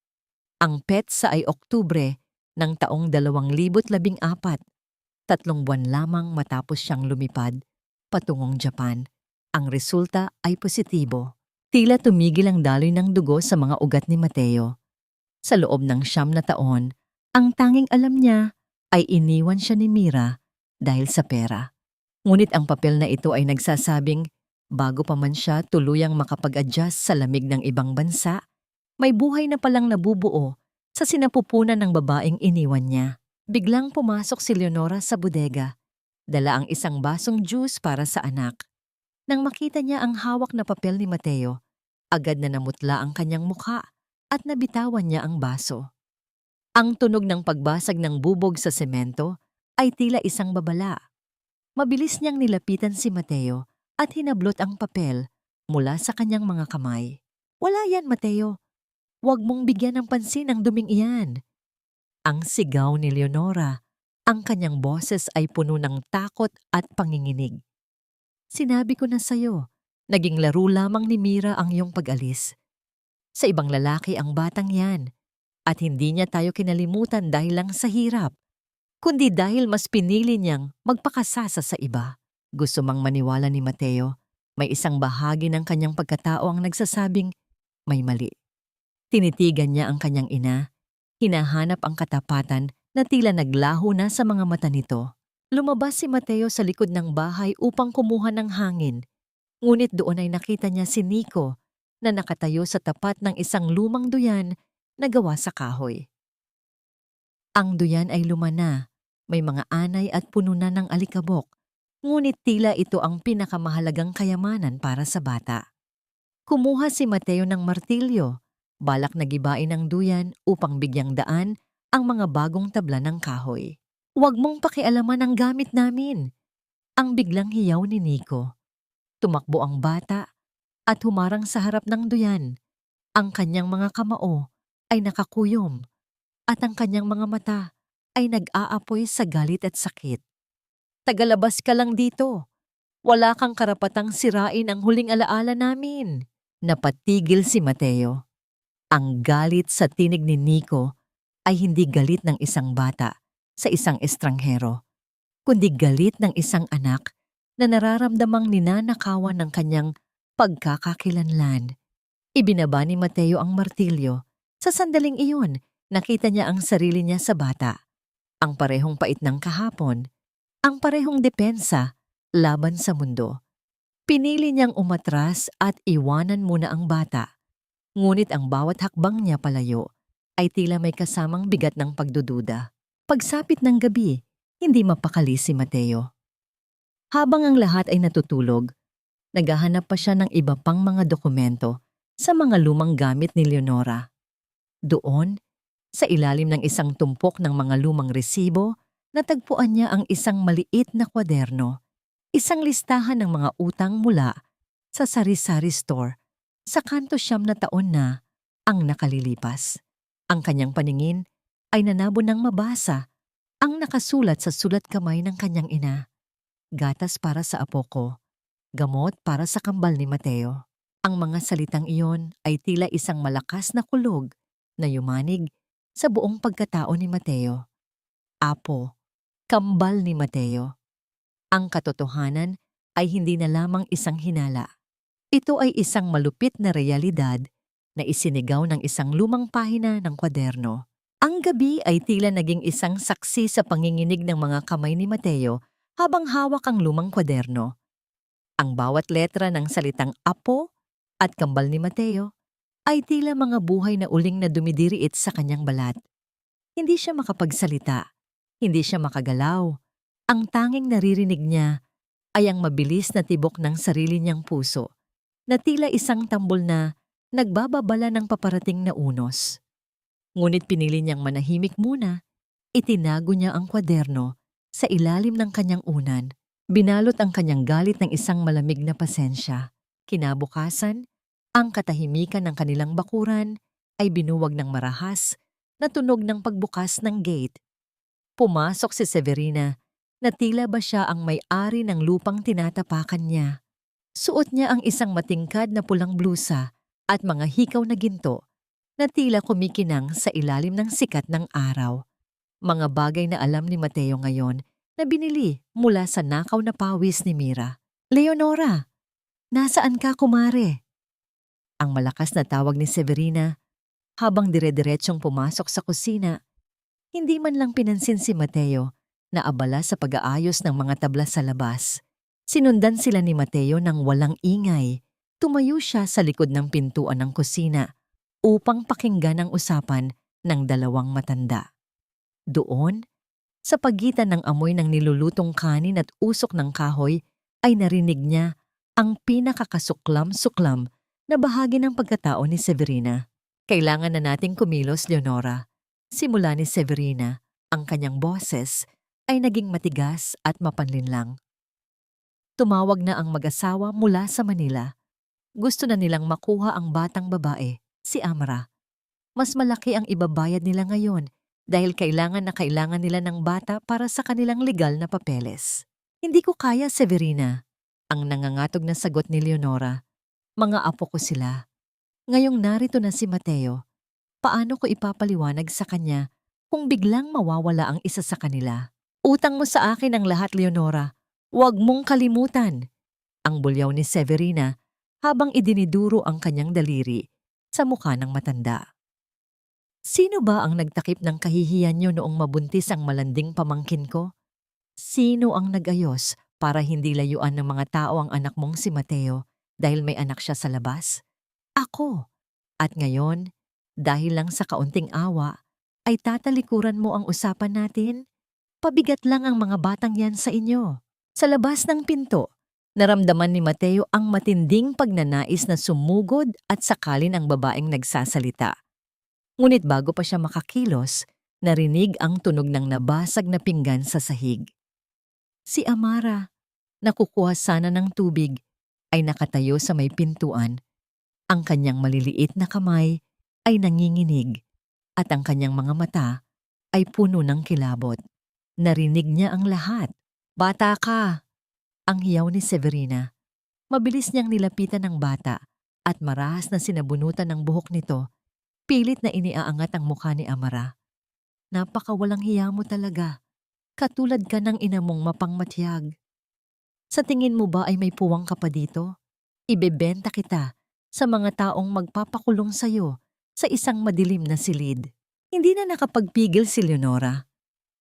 [SPEAKER 1] Ang petsa ay Oktubre ng taong 2014, 3 buwan lamang matapos siyang lumipad patungong Japan. Ang resulta ay positibo. Tila tumigil ang daloy ng dugo sa mga ugat ni Mateo. Sa loob ng 9 na taon, ang tanging alam niya ay iniwan siya ni Mira dahil sa pera. Ngunit ang papel na ito ay nagsasabing bago pa man siya tuluyang makapag-adjust sa lamig ng ibang bansa, may buhay na palang nabubuo sa sinapupunan ng babaeng iniwan niya. Biglang pumasok si Leonora sa bodega. Dala ang isang basong juice para sa anak. Nang makita niya ang hawak na papel ni Mateo, agad na namutla ang kanyang mukha at nabitawan niya ang baso. Ang tunog ng pagbasag ng bubog sa semento ay tila isang babala. Mabilis niyang nilapitan si Mateo at hinablot ang papel mula sa kanyang mga kamay. "Wala yan, Mateo. Huwag mong bigyan ng pansin ang duming iyan." Ang sigaw ni Leonora, ang kanyang boses ay puno ng takot at panginginig. "Sinabi ko na sa'yo, naging laro lamang ni Mira ang iyong pag-alis. Sa ibang lalaki ang batang yan, at hindi niya tayo kinalimutan dahil lang sa hirap, kundi dahil mas pinili niyang magpakasasa sa iba." Gusto mang maniwala ni Mateo, may isang bahagi ng kanyang pagkatao ang nagsasabing may mali. Tinitigan niya ang kanyang ina, hinahanap ang katapatan na tila naglaho na sa mga mata nito. Lumabas si Mateo sa likod ng bahay upang kumuha ng hangin, ngunit doon ay nakita niya si Nico na nakatayo sa tapat ng isang lumang duyan na gawa sa kahoy. Ang duyan ay luma na, may mga anay at puno na ng alikabok, ngunit tila ito ang pinakamahalagang kayamanan para sa bata. Kumuha si Mateo ng martilyo, balak na gibain ang duyan upang bigyang daan ang mga bagong tabla ng kahoy. "Huwag mong pakialaman ang gamit namin," ang biglang hiyaw ni Nico. Tumakbo ang bata at humarang sa harap ng duyan. Ang kanyang mga kamao ay nakakuyom at ang kanyang mga mata ay nag-aapoy sa galit at sakit. "Tagalabas ka lang dito. Wala kang karapatang sirain ang huling alaala namin." Napatigil si Mateo. Ang galit sa tinig ni Nico ay hindi galit ng isang bata sa isang estranghero, kundi galit ng isang anak na nararamdamang ninanakawan ng kanyang pagkakakilanlan. Ibinaba ni Mateo ang martilyo. Sa sandaling iyon, nakita niya ang sarili niya sa bata. Ang parehong pait ng kahapon, ang parehong depensa laban sa mundo. Pinili niyang umatras at iwanan muna ang bata. Ngunit ang bawat hakbang niya palayo ay tila may kasamang bigat ng pagdududa. Pagsapit ng gabi, hindi mapakali si Mateo. Habang ang lahat ay natutulog, naghahanap pa siya ng iba pang mga dokumento sa mga lumang gamit ni Leonora. Doon, sa ilalim ng isang tumpok ng mga lumang resibo, natagpuan niya ang isang maliit na kwaderno, isang listahan ng mga utang mula sa sari-sari store sa kanto 9 na taon na ang nakalilipas. Ang kanyang paningin ay nanabo ng mabasa ang nakasulat sa sulat kamay ng kanyang ina. "Gatas para sa apo ko, gamot para sa kambal ni Mateo." Ang mga salitang iyon ay tila isang malakas na kulog na yumanig sa buong pagkatao ni Mateo. Apo, kambal ni Mateo. Ang katotohanan ay hindi na lamang isang hinala. Ito ay isang malupit na realidad na isinigaw ng isang lumang pahina ng kwaderno. Ang gabi ay tila naging isang saksi sa panginginig ng mga kamay ni Mateo habang hawak ang lumang kwaderno. Ang bawat letra ng salitang apo at kambal ni Mateo ay tila mga buhay na uling na dumidiriit sa kanyang balat. Hindi siya makapagsalita, hindi siya makagalaw. Ang tanging naririnig niya ay ang mabilis na tibok ng sarili niyang puso na tila isang tambol na nagbababala ng paparating na unos. Ngunit pinili niyang manahimik muna, itinago niya ang kwaderno sa ilalim ng kanyang unan. Binalot ang kanyang galit ng isang malamig na pasensya. Kinabukasan, ang katahimikan ng kanilang bakuran ay binuwag ng marahas na tunog ng pagbukas ng gate. Pumasok si Severina na tila ba siya ang may-ari ng lupang tinatapakan niya. Suot niya ang isang matingkad na pulang blusa at mga hikaw na ginto na tila kumikinang sa ilalim ng sikat ng araw. Mga bagay na alam ni Mateo ngayon na binili mula sa nakaw na pawis ni Mira. "Leonora, nasaan ka, kumare?" Ang malakas na tawag ni Severina habang dire-diretsyong pumasok sa kusina. Hindi man lang pinansin si Mateo na abala sa pag-aayos ng mga tabla sa labas. Sinundan sila ni Mateo ng walang ingay. Tumayo siya sa likod ng pintuan ng kusina upang pakinggan ang usapan ng dalawang matanda. Doon, sa pagitan ng amoy ng nilulutong kanin at usok ng kahoy, ay narinig niya ang pinakakasuklam-suklam na bahagi ng pagkatao ni Severina. "Kailangan na nating kumilos, Leonora." Simula ni Severina, ang kanyang boses ay naging matigas at mapanlinlang. Tumawag na ang mag-asawa mula sa Manila. Gusto na nilang makuha ang batang babae, si Amara. Mas malaki ang ibabayad nila ngayon dahil kailangan nila ng bata para sa kanilang legal na papeles. "Hindi ko kaya, Severina," ang nangangatog na sagot ni Leonora. "Mga apo ko sila. Ngayong narito na si Mateo, paano ko ipapaliwanag sa kanya kung biglang mawawala ang isa sa kanila? Utang mo sa akin ang lahat, Leonora. Huwag mong kalimutan." Ang bulyaw ni Severina habang idiniduro ang kanyang daliri sa mukha ng matanda. "Sino ba ang nagtakip ng kahihiyan niyo noong mabuntis ang malanding pamangkin ko? Sino ang nag-ayos para hindi layuan ng mga tao ang anak mong si Mateo dahil may anak siya sa labas? Ako. At ngayon, dahil lang sa kaunting awa, ay tatalikuran mo ang usapan natin? Pabigat lang ang mga batang yan sa inyo." Sa labas ng pinto, naramdaman ni Mateo ang matinding pagnanais na sumugod at sakalin ang babaeng nagsasalita. Ngunit bago pa siya makakilos, narinig ang tunog ng nabasag na pinggan sa sahig. Si Amara, nakukuha sana ng tubig, ay nakatayo sa may pintuan. Ang kanyang maliliit na kamay ay nanginginig at ang kanyang mga mata ay puno ng kilabot. Narinig niya ang lahat. "Bata ka!" ang hiyaw ni Severina. Mabilis niyang nilapitan ng bata at marahas na sinabunutan ng buhok nito. Pilit na iniaangat ang mukha ni Amara. "Napakawalang hiya mo talaga. Katulad ka ng ina mong mapangmatyag. Sa tingin mo ba ay may puwang ka pa dito? Ibebenta kita sa mga taong magpapakulong sa'yo sa isang madilim na silid." Hindi na nakapagpigil si Leonora.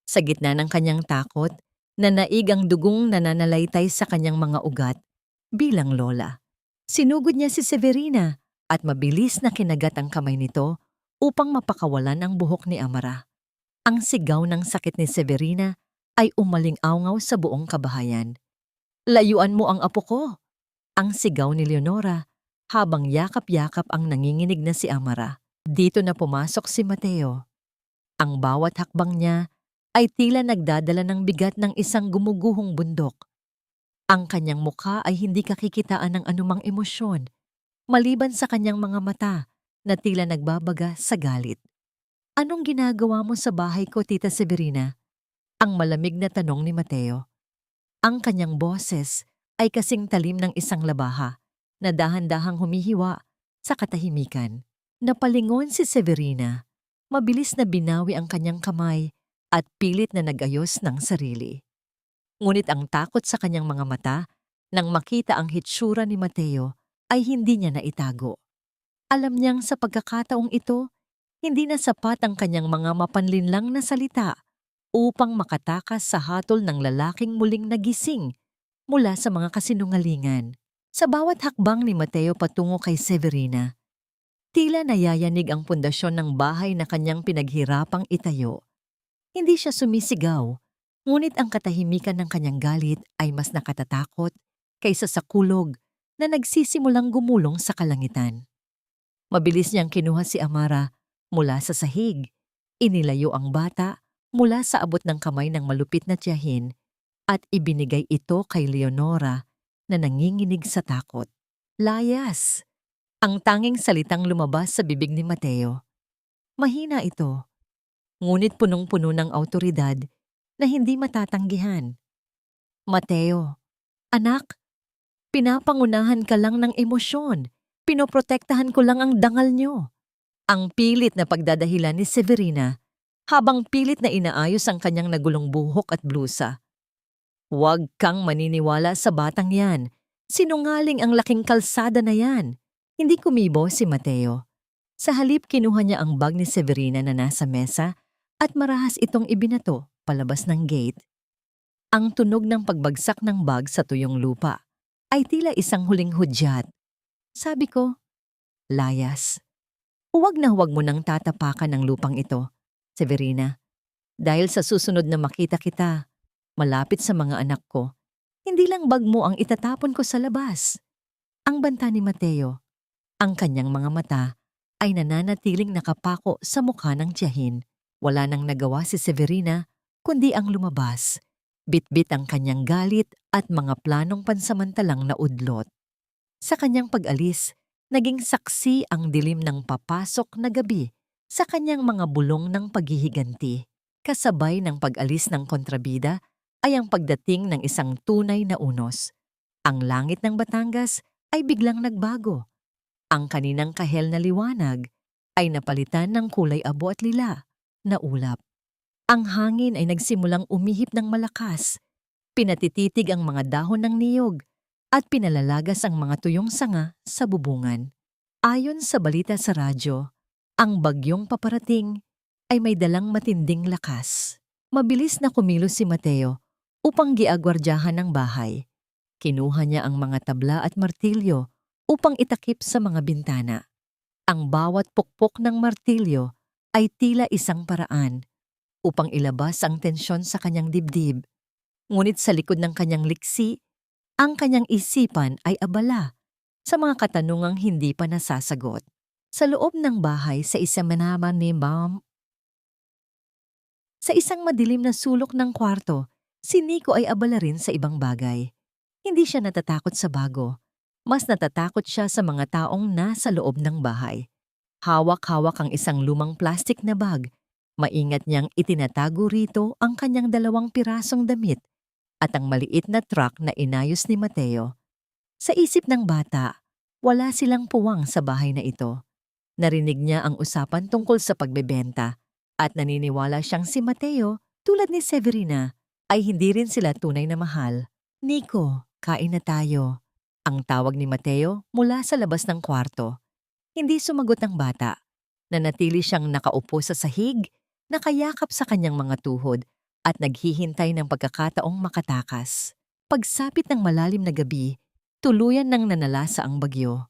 [SPEAKER 1] Sa gitna ng kanyang takot, nanaig ang dugong nananalaytay sa kanyang mga ugat bilang lola. Sinugod niya si Severina at mabilis na kinagat ang kamay nito upang mapakawalan ang buhok ni Amara. Ang sigaw ng sakit ni Severina ay umaling-awngaw sa buong kabahayan. "Layuan mo ang apo ko!" ang sigaw ni Leonora habang yakap-yakap ang nanginginig na si Amara. Dito na pumasok si Mateo. Ang bawat hakbang niya ay tila nagdadala ng bigat ng isang gumuguhong bundok. Ang kanyang mukha ay hindi kakikitaan ng anumang emosyon, maliban sa kanyang mga mata na tila nagbabaga sa galit. "Anong ginagawa mo sa bahay ko, Tita Severina?" ang malamig na tanong ni Mateo. Ang kanyang boses ay kasing talim ng isang labaha na dahan-dahang humihiwa sa katahimikan. Napalingon si Severina. Mabilis na binawi ang kanyang kamay at pilit na nag-ayos ng sarili. Ngunit ang takot sa kanyang mga mata nang makita ang hitsura ni Mateo ay hindi niya naitago. Alam niyang sa pagkakataong ito, hindi na sapat ang kanyang mga mapanlinlang na salita upang makatakas sa hatol ng lalaking muling nagising mula sa mga kasinungalingan. Sa bawat hakbang ni Mateo patungo kay Severina, tila nayayanig ang pundasyon ng bahay na kanyang pinaghirapang itayo. Hindi siya sumisigaw, ngunit ang katahimikan ng kanyang galit ay mas nakatatakot kaysa sa kulog na nagsisimulang gumulong sa kalangitan. Mabilis niyang kinuha si Amara mula sa sahig, inilayo ang bata mula sa abot ng kamay ng malupit na tiyahin at ibinigay ito kay Leonora na nanginginig sa takot. Layas! Ang tanging salitang lumabas sa bibig ni Mateo. Mahina ito, ngunit punong-puno ng awtoridad na hindi matatanggihan. Mateo, anak, pinapangunahan ka lang ng emosyon. Pinoprotektahan ko lang ang dangal niyo. Ang pilit na pagdadahilan ni Severina habang pilit na inaayos ang kanyang nagulong buhok at blusa. Huwag kang maniniwala sa batang yan. Sinungaling ang laking kalsada na yan. Hindi kumibo si Mateo. Sa halip kinuha niya ang bag ni Severina na nasa mesa at marahas itong ibinato palabas ng gate. Ang tunog ng pagbagsak ng bag sa tuyong lupa ay tila isang huling hudyat. Sabi ko, layas, huwag na huwag mo nang tatapakan ang lupang ito, Severina. Dahil sa susunod na makita kita, malapit sa mga anak ko, hindi lang bag mo ang itatapon ko sa labas. Ang banta ni Mateo, ang kanyang mga mata ay nananatiling nakapako sa mukha ng tiyahin. Wala nang nagawa si Severina kundi ang lumabas. Bitbit ang kanyang galit at mga planong pansamantalang naudlot. Sa kanyang pag-alis, naging saksi ang dilim ng papasok na gabi sa kanyang mga bulong ng paghihiganti. Kasabay ng pag-alis ng kontrabida ay ang pagdating ng isang tunay na unos. Ang langit ng Batangas ay biglang nagbago. Ang kaninang kahel na liwanag ay napalitan ng kulay abo at lila na ulap. Ang hangin ay nagsimulang umihip ng malakas. Pinatititig ang mga dahon ng niyog at pinalalagas ang mga tuyong sanga sa bubungan. Ayon sa balita sa radyo, ang bagyong paparating ay may dalang matinding lakas. Mabilis na kumilos si Mateo upang giagwardyahan ang bahay. Kinuha niya ang mga tabla at martilyo upang itakip sa mga bintana. Ang bawat pukpok ng martilyo ay tila isang paraan upang ilabas ang tensyon sa kanyang dibdib. Ngunit sa likod ng kanyang liksi, ang kanyang isipan ay abala sa mga katanungang hindi pa nasasagot. Sa loob ng bahay sa isang madilim na sulok ng kwarto, si Nico ay abala rin sa ibang bagay. Hindi siya natatakot sa bago. Mas natatakot siya sa mga taong nasa loob ng bahay. Hawak-hawak ang isang lumang plastik na bag. Maingat niyang itinatago rito ang kanyang 2 pirasong damit at ang maliit na truck na inayos ni Mateo. Sa isip ng bata, wala silang puwang sa bahay na ito. Narinig niya ang usapan tungkol sa pagbebenta at naniniwala siyang si Mateo, tulad ni Severina, ay hindi rin sila tunay na mahal. Nico, kain na tayo. Ang tawag ni Mateo mula sa labas ng kwarto. Hindi sumagot ang bata. Nanatili siyang nakaupo sa sahig, nakayakap sa kanyang mga tuhod at naghihintay ng pagkakataong makatakas. Pagsapit ng malalim na gabi, tuluyan nang nanalasa ang bagyo.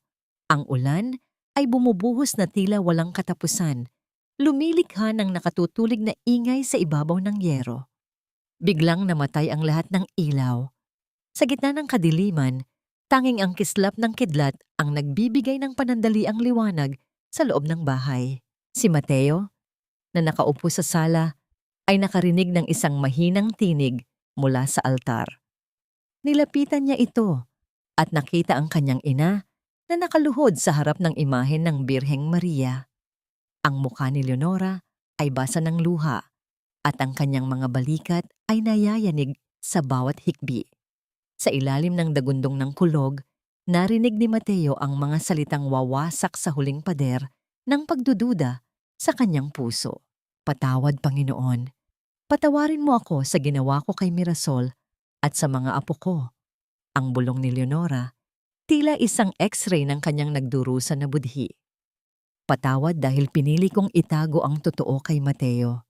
[SPEAKER 1] Ang ulan ay bumubuhos na tila walang katapusan, lumilikha ng nakatutulig na ingay sa ibabaw ng yero. Biglang namatay ang lahat ng ilaw. Sa gitna ng kadiliman, tanging ang kislap ng kidlat ang nagbibigay ng panandaliang liwanag sa loob ng bahay. Si Mateo, na nakaupo sa sala, ay nakarinig ng isang mahinang tinig mula sa altar. Nilapitan niya ito at nakita ang kanyang ina na nakaluhod sa harap ng imahen ng Birheng Maria. Ang mukha ni Leonora ay basa ng luha at ang kanyang mga balikat ay nayayanig sa bawat hikbi. Sa ilalim ng dagundong ng kulog, Narinig ni Mateo ang mga salitang wawasak sa huling pader ng pagdududa sa kanyang puso. Patawad, Panginoon. Patawarin mo ako sa ginawa ko kay Mirasol at sa mga apo ko. Ang bulong ni Leonora, tila isang x-ray ng kanyang nagdurusa na budhi. Patawad dahil pinili kong itago ang totoo kay Mateo.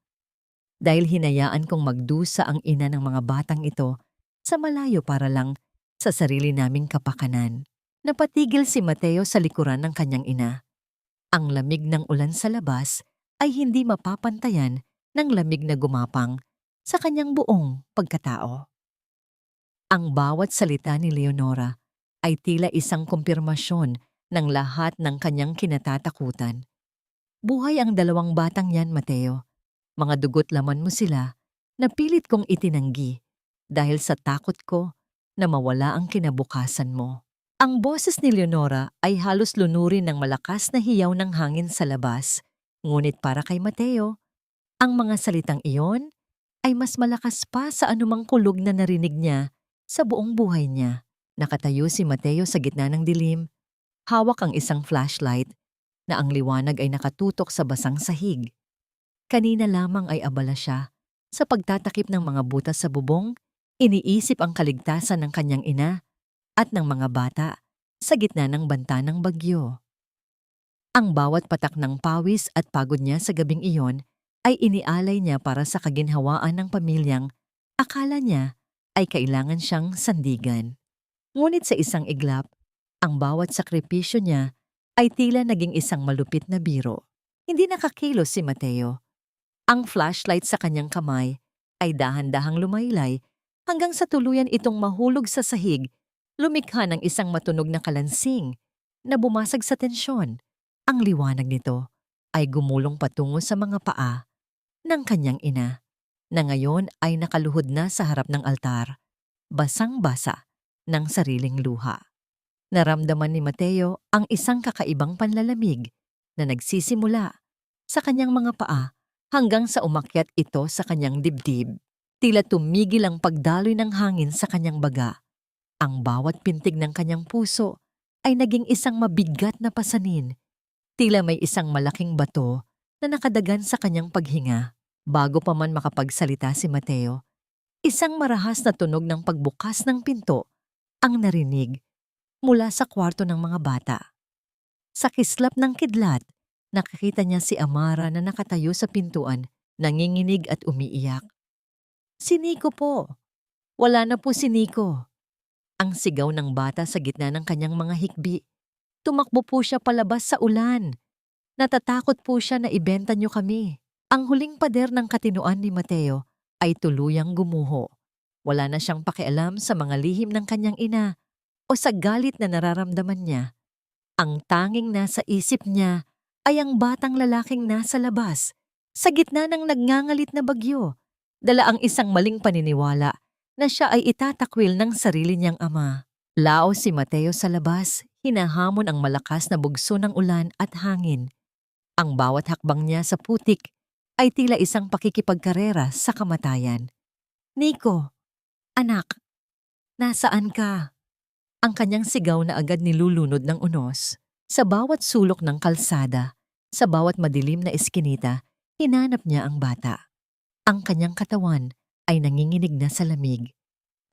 [SPEAKER 1] Dahil hinayaan kong magdusa ang ina ng mga batang ito sa malayo para lang sa sarili naming kapakanan. Napatigil si Mateo sa likuran ng kanyang ina. Ang lamig ng ulan sa labas ay hindi mapapantayan ng lamig na gumapang sa kanyang buong pagkatao. Ang bawat salita ni Leonora ay tila isang kumpirmasyon ng lahat ng kanyang kinatatakutan. Buhay ang dalawang batang yan, Mateo. Mga dugot laman mo sila na pilit kong itinanggi dahil sa takot ko na mawala ang kinabukasan mo. Ang boses ni Leonora ay halos lunurin ng malakas na hiyaw ng hangin sa labas. Ngunit para kay Mateo, ang mga salitang iyon ay mas malakas pa sa anumang kulog na narinig niya sa buong buhay niya. Nakatayo si Mateo sa gitna ng dilim, hawak ang isang flashlight na ang liwanag ay nakatutok sa basang sahig. Kanina lamang ay abala siya sa pagtatakip ng mga butas sa bubong, iniisip ang kaligtasan ng kanyang ina at ng mga bata sa gitna ng banta ng bagyo. Ang bawat patak ng pawis at pagod niya sa gabing iyon ay inialay niya para sa kaginhawaan ng pamilyang akala niya ay kailangan siyang sandigan. Ngunit sa isang iglap, ang bawat sakripisyo niya ay tila naging isang malupit na biro. Hindi nakakilos si Mateo. Ang flashlight sa kanyang kamay ay dahan-dahang lumaylay hanggang sa tuluyan itong mahulog sa sahig, lumikha ng isang matunog na kalansing na bumasag sa tensyon. Ang liwanag nito ay gumulong patungo sa mga paa ng kanyang ina, na ngayon ay nakaluhod na sa harap ng altar, basang-basa ng sariling luha. Naramdaman ni Mateo ang isang kakaibang panlalamig na nagsisimula sa kanyang mga paa hanggang sa umakyat ito sa kanyang dibdib. Tila tumigil ang pagdaloy ng hangin sa kanyang baga. Ang bawat pintig ng kanyang puso ay naging isang mabigat na pasanin. Tila may isang malaking bato na nakadagan sa kanyang paghinga. Bago pa man makapagsalita si Mateo, isang marahas na tunog ng pagbukas ng pinto ang narinig mula sa kwarto ng mga bata. Sa kislap ng kidlat, nakikita niya si Amara na nakatayo sa pintuan, nanginginig at umiiyak. "Si Nico po! Wala na po si Nico!" Ang sigaw ng bata sa gitna ng kanyang mga hikbi. Tumakbo po siya palabas sa ulan. Natatakot po siya na ibenta niyo kami. Ang huling pader ng katinoan ni Mateo ay tuluyang gumuho. Wala na siyang pakialam sa mga lihim ng kanyang ina o sa galit na nararamdaman niya. Ang tanging nasa isip niya ay ang batang lalaking nasa labas, sa gitna ng nagngangalit na bagyo, dala ang isang maling paniniwala na siya ay itatakwil ng sarili niyang ama. Lao si Mateo sa labas, hinahamon ang malakas na bugso ng ulan at hangin. Ang bawat hakbang niya sa putik ay tila isang pakikipagkarera sa kamatayan. "Nico, anak, nasaan ka?" Ang kanyang sigaw na agad nilulunod ng unos. Sa bawat sulok ng kalsada, sa bawat madilim na eskinita, hinanap niya ang bata. Ang kanyang katawan ay nanginginig na sa lamig.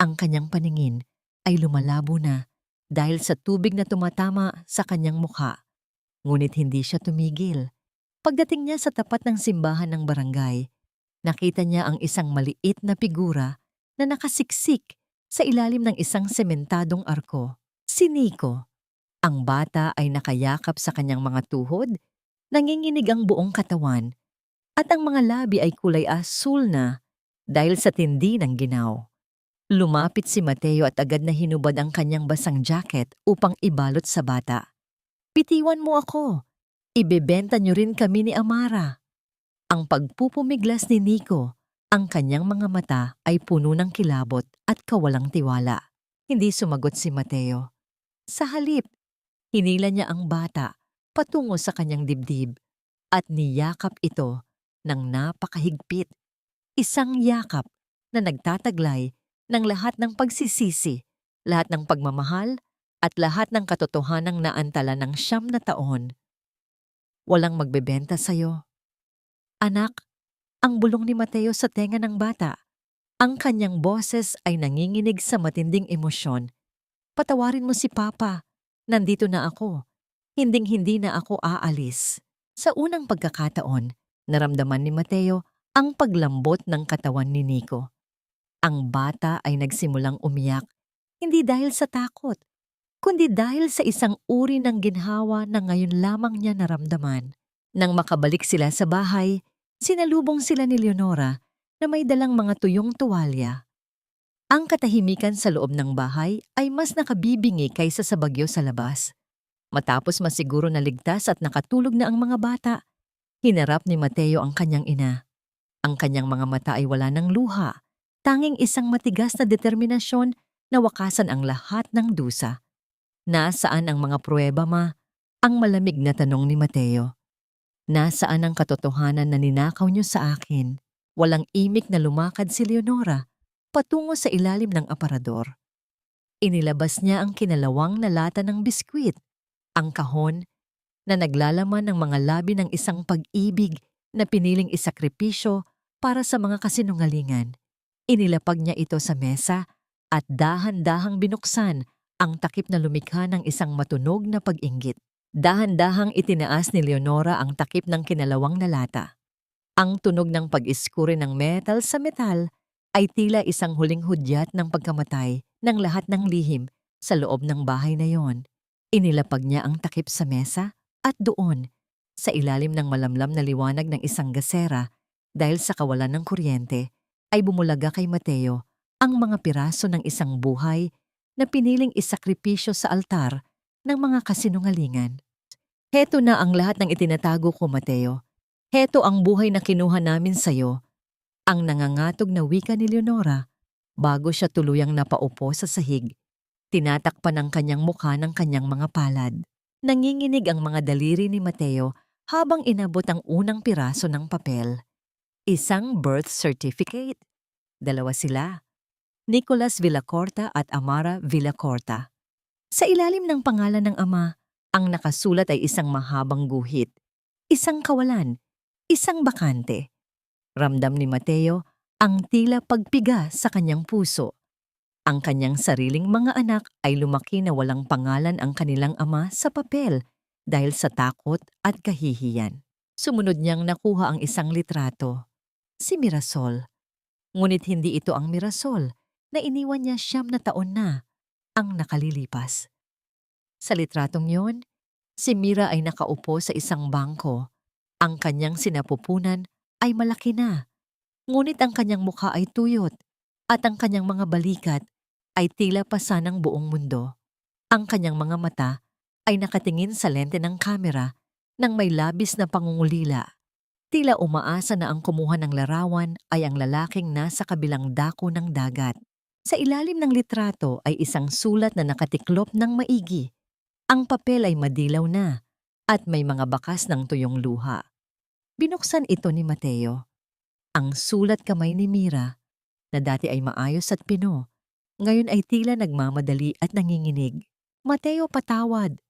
[SPEAKER 1] Ang kanyang paningin ay lumalabo na dahil sa tubig na tumatama sa kanyang mukha. Ngunit hindi siya tumigil. Pagdating niya sa tapat ng simbahan ng barangay, nakita niya ang isang maliit na figura na nakasiksik sa ilalim ng isang sementadong arko. Si Nico. Ang bata ay nakayakap sa kanyang mga tuhod, nanginginig ang buong katawan, at ang mga labi ay kulay asul na dahil sa tindi ng ginaw. Lumapit si Mateo at agad na hinubad ang kanyang basang jacket upang ibalot sa bata. "Bitiwan mo ako. Ibebenta niyo rin kami ni Amara." Ang pagpupumiglas ni Nico, ang kanyang mga mata ay puno ng kilabot at kawalang tiwala. Hindi sumagot si Mateo. Sa halip, hinila niya ang bata patungo sa kanyang dibdib at niyakap ito ng napakahigpit. Isang yakap na nagtataglay ng lahat ng pagsisisi, lahat ng pagmamahal at lahat ng katotohanang naantala ng 9 na taon. Walang magbebenta sa'yo. Anak, ang bulong ni Mateo sa tenga ng bata. Ang kanyang boses ay nanginginig sa matinding emosyon. Patawarin mo si Papa. Nandito na ako. Hinding-hindi na ako aalis. Sa unang pagkakataon, naramdaman ni Mateo ang paglambot ng katawan ni Nico. Ang bata ay nagsimulang umiyak, hindi dahil sa takot, kundi dahil sa isang uri ng ginhawa na ngayon lamang niya naramdaman. Nang makabalik sila sa bahay, sinalubong sila ni Leonora na may dalang mga tuyong tuwalya. Ang katahimikan sa loob ng bahay ay mas nakabibingi kaysa sa bagyo sa labas. Matapos masiguro na ligtas at nakatulog na ang mga bata, hinarap ni Mateo ang kanyang ina. Ang kanyang mga mata ay wala ng luha, tanging isang matigas na determinasyon na wakasan ang lahat ng dusa. Nasaan ang mga pruweba, ma? Ang malamig na tanong ni Mateo. Nasaan ang katotohanan na ninakaw niyo sa akin? Walang imik na lumakad si Leonora patungo sa ilalim ng aparador. Inilabas niya ang kinalawang na lata ng biskwit, ang kahon na naglalaman ng mga labi ng isang pag-ibig na piniling isakripisyo para sa mga kasinungalingan. Inilapag niya ito sa mesa at dahan-dahang binuksan ang takip na lumikha ng isang matunog na pag-inggit. Dahan-dahang itinaas ni Leonora ang takip ng kinalawang na lata. Ang tunog ng pag-iskuri ng metal sa metal ay tila isang huling hudyat ng pagkamatay ng lahat ng lihim sa loob ng bahay na yon. Inilapag niya ang takip sa mesa at doon, sa ilalim ng malamlam na liwanag ng isang gasera dahil sa kawalan ng kuryente, ay bumulaga kay Mateo ang mga piraso ng isang buhay na piniling isakripisyo sa altar ng mga kasinungalingan. Heto na ang lahat ng itinatago ko, Mateo. Heto ang buhay na kinuha namin sa'yo. Ang nangangatog na wika ni Leonora bago siya tuluyang napaupo sa sahig. Tinatakpan ang kanyang mukha ng kanyang mga palad. Nanginginig ang mga daliri ni Mateo habang inabot ang unang piraso ng papel. Isang birth certificate. 2 sila. Nicolas Villacorta at Amara Villacorta. Sa ilalim ng pangalan ng ama, ang nakasulat ay isang mahabang guhit, isang kawalan, isang bakante. Ramdam ni Mateo ang tila pagpiga sa kanyang puso. Ang kanyang sariling mga anak ay lumaki na walang pangalan ang kanilang ama sa papel dahil sa takot at kahihiyan. Sumunod niyang nakuha ang isang litrato, si Mirasol. Ngunit hindi ito ang Mirasol na iniwan niya 9 na ang nakalilipas. Sa litratong yon, si Mira ay nakaupo sa isang bangko. Ang kanyang sinapupunan ay malaki na, ngunit ang kanyang mukha ay tuyot at ang kanyang mga balikat ay tila pasa ng buong mundo. Ang kanyang mga mata ay nakatingin sa lente ng kamera nang may labis na pangungulila. Tila umaasa na ang kumuha ng larawan ay ang lalaking nasa kabilang dako ng dagat. Sa ilalim ng litrato ay isang sulat na nakatiklop ng maigi. Ang papel ay madilaw na at may mga bakas ng tuyong luha. Binuksan ito ni Mateo. Ang sulat kamay ni Mira, na dati ay maayos at pino, ngayon ay tila nagmamadali at nanginginig. Mateo, patawad.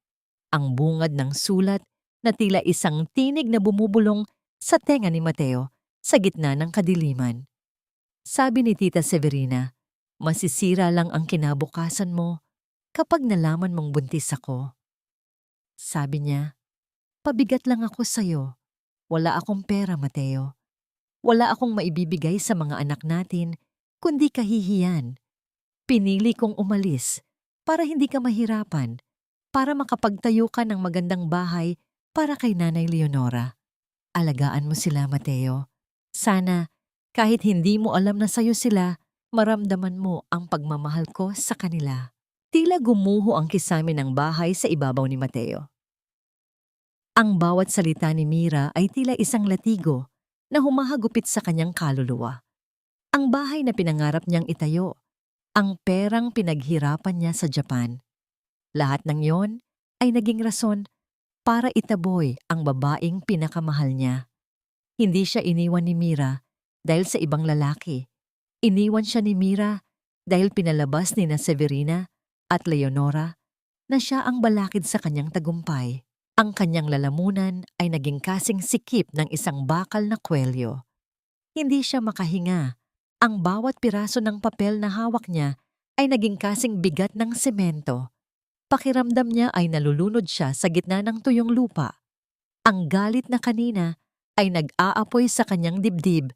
[SPEAKER 1] Ang bungad ng sulat na tila isang tinig na bumubulong sa tenga ni Mateo sa gitna ng kadiliman. Sabi ni Tita Severina, masisira lang ang kinabukasan mo kapag nalaman mong buntis ako. Sabi niya, pabigat lang ako sa'yo. Wala akong pera, Mateo. Wala akong maibibigay sa mga anak natin, kundi kahihiyan. Pinili kong umalis para hindi ka mahirapan, para makapagtayo ka ng magandang bahay para kay Nanay Leonora. Alagaan mo sila, Mateo. Sana, kahit hindi mo alam na sayo sila, maramdaman mo ang pagmamahal ko sa kanila. Tila gumuho ang kisame ng bahay sa ibabaw ni Mateo. Ang bawat salita ni Mira ay tila isang latigo na humahagupit sa kanyang kaluluwa. Ang bahay na pinangarap niyang itayo, ang perang pinaghirapan niya sa Japan. Lahat ng yon ay naging rason para itaboy ang babaeng pinakamahal niya. Hindi siya iniwan ni Mira dahil sa ibang lalaki. Iniwan siya ni Mira dahil pinalabas ni na Severina at Leonora na siya ang balakid sa kanyang tagumpay. Ang kanyang lalamunan ay naging kasing sikip ng isang bakal na kwelyo. Hindi siya makahinga. Ang bawat piraso ng papel na hawak niya ay naging kasing bigat ng semento. Pakiramdam niya ay nalulunod siya sa gitna ng tuyong lupa. Ang galit na kanina ay nag-aapoy sa kanyang dibdib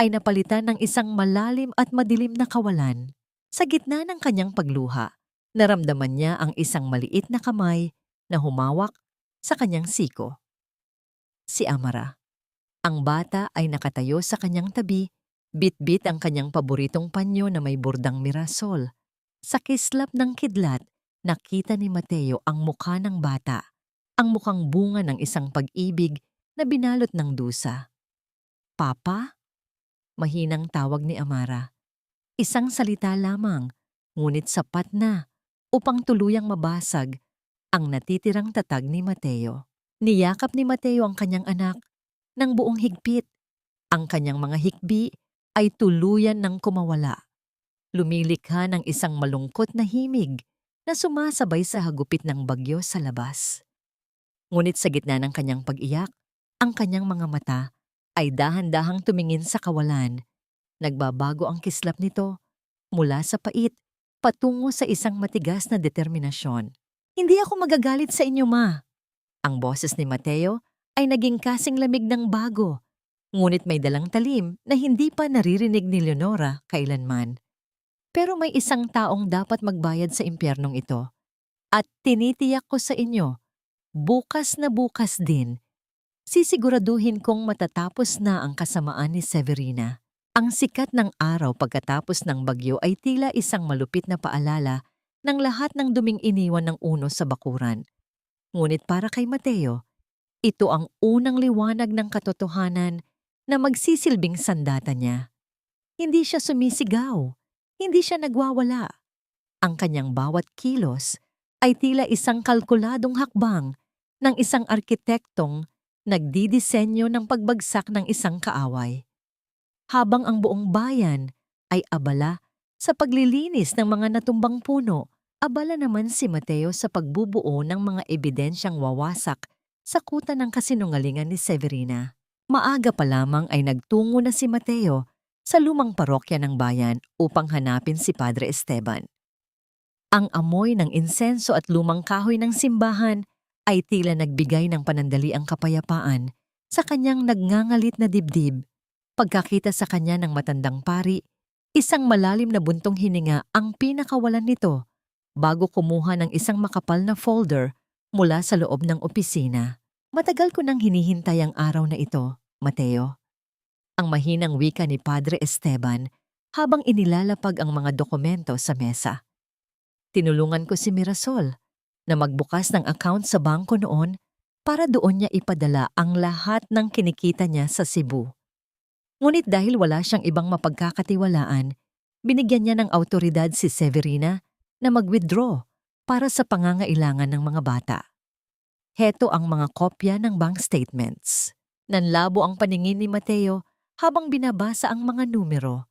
[SPEAKER 1] ay napalitan ng isang malalim at madilim na kawalan. Sa gitna ng kanyang pagluha, naramdaman niya ang isang maliit na kamay na humawak sa kanyang siko. Si Amara. Ang bata ay nakatayo sa kanyang tabi, bit-bit ang kanyang paboritong panyo na may bordang mirasol. Sa kislap ng kidlat, nakita ni Mateo ang mukha ng bata, ang mukhang bunga ng isang pag-ibig na binalot ng dusa. Papa? Mahinang tawag ni Amara. Isang salita lamang, ngunit sapat na upang tuluyang mabasag ang natitirang tatag ni Mateo. Niyakap ni Mateo ang kanyang anak ng buong higpit. Ang kanyang mga hikbi ay tuluyan ng kumawala. Lumilikha ng isang malungkot na himig na sumasabay sa hagupit ng bagyo sa labas. Ngunit sa gitna ng kanyang pag-iyak, ang kanyang mga mata ay dahan-dahang tumingin sa kawalan. Nagbabago ang kislap nito mula sa pait patungo sa isang matigas na determinasyon. Hindi ako magagalit sa inyo, Ma. Ang boses ni Mateo ay naging kasing lamig ng bago, ngunit may dalang talim na hindi pa naririnig ni Leonora kailanman. Pero may isang taong dapat magbayad sa impyernong ito. At tinitiyak ko sa inyo, bukas na bukas din, sisiguraduhin kong matatapos na ang kasamaan ni Severina. Ang sikat ng araw pagkatapos ng bagyo ay tila isang malupit na paalala ng lahat ng duming iniwan ng uno sa bakuran. Ngunit para kay Mateo, ito ang unang liwanag ng katotohanan na magsisilbing sandata niya. Hindi siya sumisigaw, hindi siya nagwawala. Ang kanyang bawat kilos ay tila isang kalkuladong hakbang ng isang arkitektong nagdidisenyo ng pagbagsak ng isang kaaway. Habang ang buong bayan ay abala sa paglilinis ng mga natumbang puno, abala naman si Mateo sa pagbubuo ng mga ebidensyang wawasak sa kuta ng kasinungalingan ni Severina. Maaga pa lamang ay nagtungo na si Mateo sa lumang parokya ng bayan upang hanapin si Padre Esteban. Ang amoy ng insenso at lumang kahoy ng simbahan ay tila nagbigay ng panandaliang kapayapaan sa kanyang nagngangalit na dibdib. Pagkakita sa kanya ng matandang pari, isang malalim na buntong hininga ang pinakawalan nito bago kumuha ng isang makapal na folder mula sa loob ng opisina. Matagal ko nang hinihintay ang araw na ito, Mateo. Ang mahinang wika ni Padre Esteban habang inilalapag ang mga dokumento sa mesa. Tinulungan ko si Mirasol na magbukas ng account sa bangko noon para doon niya ipadala ang lahat ng kinikita niya sa Cebu. Ngunit dahil wala siyang ibang mapagkakatiwalaan, binigyan niya ng awtoridad si Severina na mag-withdraw para sa pangangailangan ng mga bata. Heto ang mga kopya ng bank statements. Nanlabo ang paningin ni Mateo habang binabasa ang mga numero.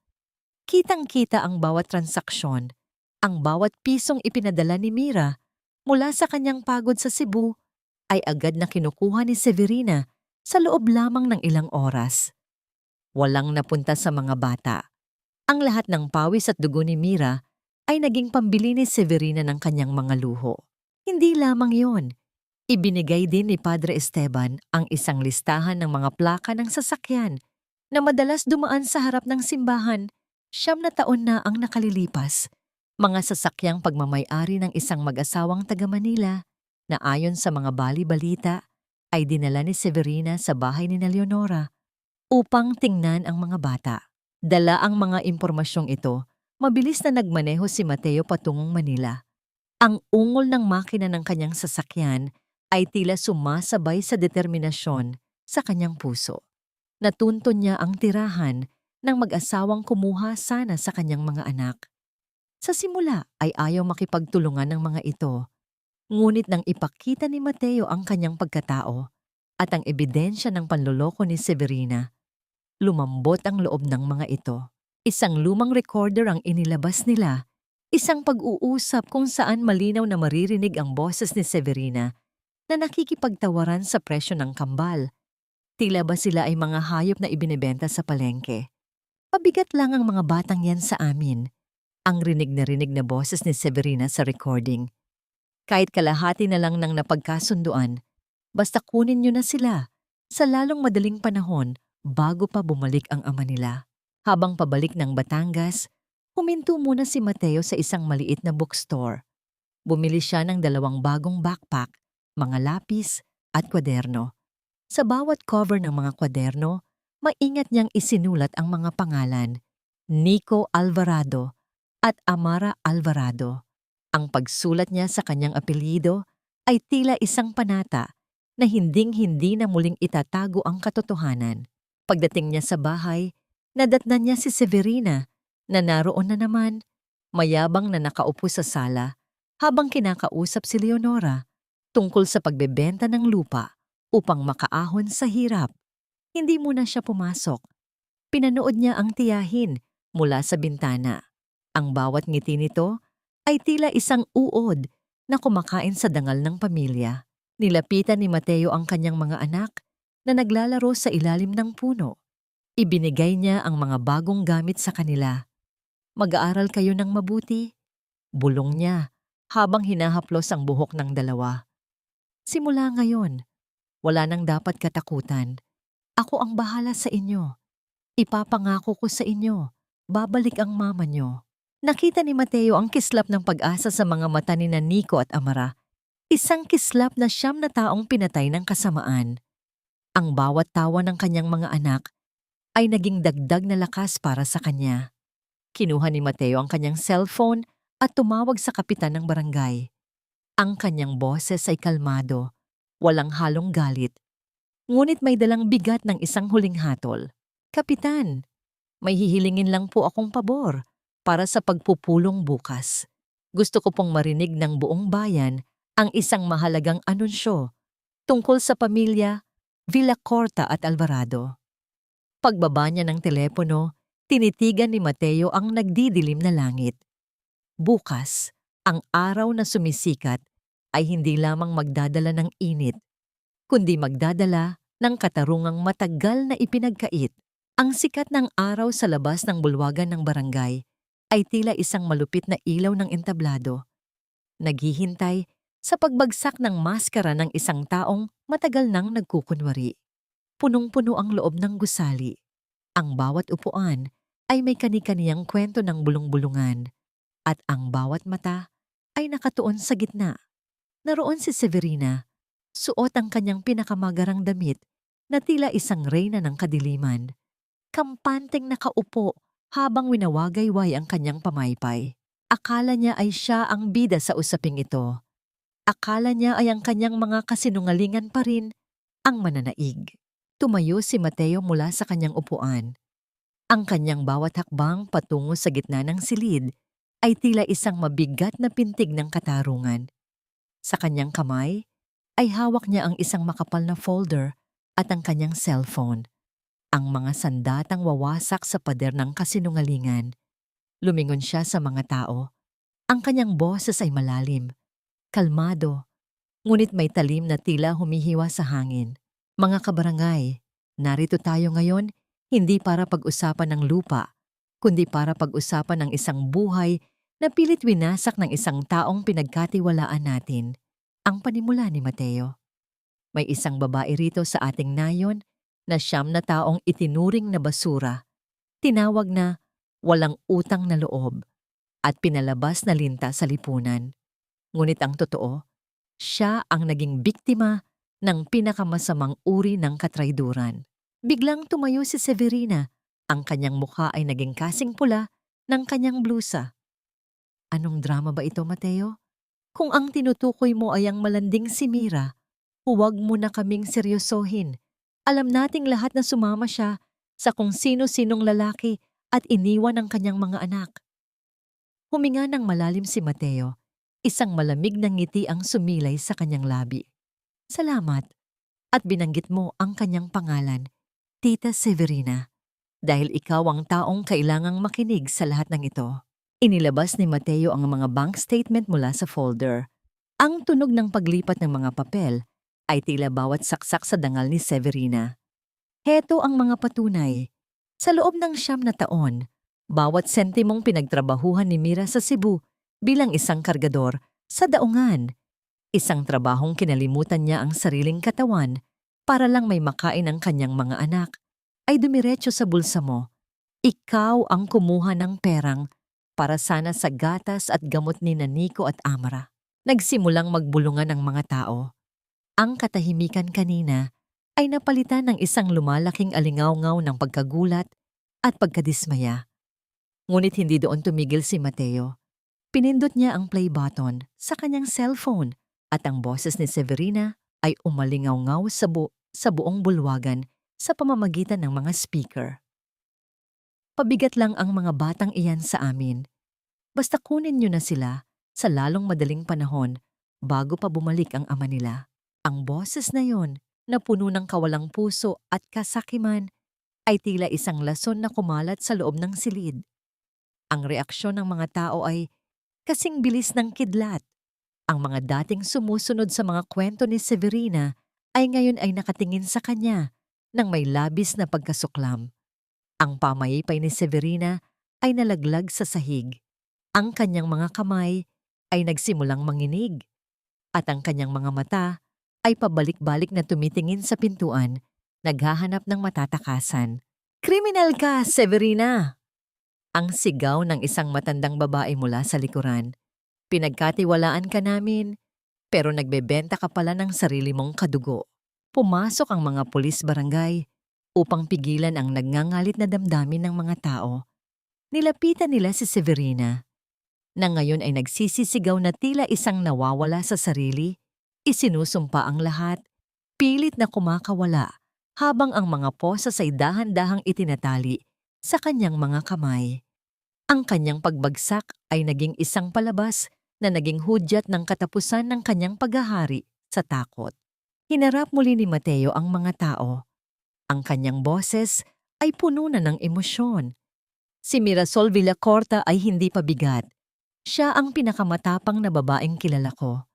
[SPEAKER 1] Kitang-kita ang bawat transaksyon, ang bawat pisong ipinadala ni Mira mula sa kanyang pagod sa Cebu ay agad na kinukuha ni Severina sa loob lamang ng ilang oras. Walang napunta sa mga bata. Ang lahat ng pawis at dugo ni Mira ay naging pambili ni Severina ng kanyang mga luho. Hindi lamang yon. Ibinigay din ni Padre Esteban ang isang listahan ng mga plaka ng sasakyan na madalas dumaan sa harap ng simbahan. 9 na taon na ang nakalilipas. Mga sasakyang pagmamay-ari ng isang mag-asawang taga Manila na ayon sa mga bali-balita ay dinala ni Severina sa bahay ni Leonora upang tingnan ang mga bata. Dala ang mga impormasyong ito, mabilis na nagmaneho si Mateo patungong Manila. Ang ungol ng makina ng kanyang sasakyan ay tila sumasabay sa determinasyon sa kanyang puso. Natuntun niya ang tirahan ng mag-asawang kumuha sana sa kanyang mga anak. Sa simula ay ayaw makipagtulungan ng mga ito, ngunit nang ipakita ni Mateo ang kanyang pagkatao at ang ebidensya ng panloloko ni Severina, lumambot ang loob ng mga ito. Isang lumang recorder ang inilabas nila Isang pag-uusap kung saan malinaw na maririnig ang boses ni Severina na nakikipagtawaran sa presyo ng kambal. Tila ba sila ay mga hayop na ibinebenta sa palengke? Pabigat lang ang mga batang yan sa amin. Ang rinig na boses ni Severina sa recording. Kahit kalahati na lang ng napagkasunduan, basta kunin niyo na sila sa lalong madaling panahon bago pa bumalik ang ama nila. Habang pabalik ng Batangas, huminto muna si Mateo sa isang maliit na bookstore. Bumili siya ng 2 bagong backpack, mga lapis at kwaderno. Sa bawat cover ng mga kwaderno, maingat niyang isinulat ang mga pangalan, Nico Alvarado at Amara Alvarado. Ang pagsulat niya sa kanyang apelyido ay tila isang panata na hinding-hindi na muling itatago ang katotohanan. Pagdating niya sa bahay, nadatnan niya si Severina na naroon na naman, mayabang na nakaupo sa sala habang kinakausap si Leonora tungkol sa pagbebenta ng lupa upang makaahon sa hirap. Hindi muna siya pumasok. Pinanood niya ang tiyahin mula sa bintana. Ang bawat ngiti nito ay tila isang uod na kumakain sa dangal ng pamilya. Nilapitan ni Mateo ang kanyang mga anak na naglalaro sa ilalim ng puno. Ibinigay niya ang mga bagong gamit sa kanila. Mag-aaral kayo ng mabuti, bulong niya habang hinahaplos ang buhok ng dalawa. Simula ngayon, wala nang dapat katakutan. Ako ang bahala sa inyo. Ipapangako ko sa inyo, babalik ang mama niyo. Nakita ni Mateo ang kislap ng pag-asa sa mga mata ni Nico at Amara. Isang kislap na 9 na taong pinatay ng kasamaan. Ang bawat tawa ng kanyang mga anak ay naging dagdag na lakas para sa kanya. Kinuha ni Mateo ang kanyang cellphone at tumawag sa kapitan ng barangay. Ang kanyang boses ay kalmado, walang halong galit. Ngunit may dalang bigat ng isang huling hatol. Kapitan, may hihilingin lang po akong pabor para sa pagpupulong bukas. Gusto ko pong marinig ng buong bayan ang isang mahalagang anunsyo tungkol sa pamilya Villacorta at Alvarado. Pagbaba niya ng telepono, tinitigan ni Mateo ang nagdidilim na langit. Bukas, ang araw na sumisikat ay hindi lamang magdadala ng init, kundi magdadala ng katarungang matagal na ipinagkait. Ang sikat ng araw sa labas ng bulwagan ng barangay ay tila isang malupit na ilaw ng entablado. Naghihintay sa pagbagsak ng maskara ng isang taong matagal nang nagkukunwari. Punong-puno ang loob ng gusali. Ang bawat upuan ay may kani-kaniyang kwento ng bulong-bulungan at ang bawat mata ay nakatuon sa gitna. Naroon si Severina, suot ang kanyang pinakamagarang damit na tila isang reyna ng kadiliman. Kampanteng nakaupo habang winawagayway ang kanyang pamaypay. Akala niya ay siya ang bida sa usaping ito. Akala niya ay ang kanyang mga kasinungalingan pa rin ang mananaig. Tumayo si Mateo mula sa kanyang upuan. Ang kanyang bawat hakbang patungo sa gitna ng silid ay tila isang mabigat na pintig ng katarungan. Sa kanyang kamay ay hawak niya ang isang makapal na folder at ang kanyang cellphone. Ang mga sandatang wawasak sa pader ng kasinungalingan. Lumingon siya sa mga tao. Ang kanyang boses ay malalim, kalmado, ngunit may talim na tila humihiwa sa hangin. Mga kabarangay, narito tayo ngayon hindi para pag-usapan ng lupa, kundi para pag-usapan ng isang buhay na pilit winasak ng isang taong pinagkatiwalaan natin. Ang panimula ni Mateo. May isang babae rito sa ating nayon na 9 na taong itinuring na basura, tinawag na walang utang na loob at pinalabas na linta sa lipunan. Ngunit ang totoo, siya ang naging biktima ng pinakamasamang uri ng katrayduran. Biglang tumayo si Severina. Ang kanyang mukha ay naging kasing pula ng kanyang blusa. Anong drama ba ito, Mateo? Kung ang tinutukoy mo ay ang malanding si Mira, huwag mo na kaming seryosohin. Alam nating lahat na sumama siya sa kung sino-sinong lalaki at iniwan ang kanyang mga anak. Huminga ng malalim si Mateo. Isang malamig na ngiti ang sumilay sa kanyang labi. Salamat. At binanggit mo ang kanyang pangalan, Tita Severina, dahil ikaw ang taong kailangang makinig sa lahat ng ito. Inilabas ni Mateo ang mga bank statement mula sa folder. Ang tunog ng paglipat ng mga papel ay tila bawat saksak sa dangal ni Severina. Heto ang mga patunay. Sa loob ng 9 na taon, bawat sentimong pinagtrabahuhan ni Mira sa Cebu bilang isang kargador sa daungan. Isang trabahong kinalimutan niya ang sariling katawan para lang may makain ang kanyang mga anak, ay dumiretso sa bulsa mo. Ikaw ang kumuha ng perang para sana sa gatas at gamot ni Nico at Amara. Nagsimulang magbulungan ang mga tao. Ang katahimikan kanina ay napalitan ng isang lumalaking alingaw-ngaw ng pagkagulat at pagkadismaya. Ngunit hindi doon tumigil si Mateo. Pinindot niya ang play button sa kanyang cellphone at ang boses ni Severina ay umalingaw-ngaw sa buong bulwagan sa pamamagitan ng mga speaker. Pabigat lang ang mga batang iyan sa amin. Basta kunin niyo na sila sa lalong madaling panahon bago pa bumalik ang ama nila. Ang boses na yon, na puno ng kawalang puso at kasakiman, ay tila isang lason na kumalat sa loob ng silid. Ang reaksyon ng mga tao ay kasing bilis ng kidlat. Ang mga dating sumusunod sa mga kwento ni Severina ay ngayon ay nakatingin sa kanya nang may labis na pagkasuklam. Ang pamayipay ni Severina ay nalaglag sa sahig. Ang kanyang mga kamay ay nagsimulang manginig at ang kanyang mga mata ay pabalik-balik na tumitingin sa pintuan, naghahanap ng matatakasan. "Kriminal ka, Severina!" Ang sigaw ng isang matandang babae mula sa likuran. "Pinagkatiwalaan ka namin, pero nagbebenta ka pala ng sarili mong kadugo." Pumasok ang mga pulis barangay upang pigilan ang nagngangalit na damdamin ng mga tao. Nilapitan nila si Severina, na ngayon ay nagsisisigaw na tila isang nawawala sa sarili. Isinusumpa ang lahat, pilit na kumakawala, habang ang mga posas ay dahan-dahang itinatali sa kanyang mga kamay. Ang kanyang pagbagsak ay naging isang palabas na naging hudyat ng katapusan ng kanyang paghahari sa takot. Hinarap muli ni Mateo ang mga tao. Ang kanyang boses ay puno na ng emosyon. Si Mirasol Villacorta ay hindi pabigat. Siya ang pinakamatapang na babaeng kilala ko.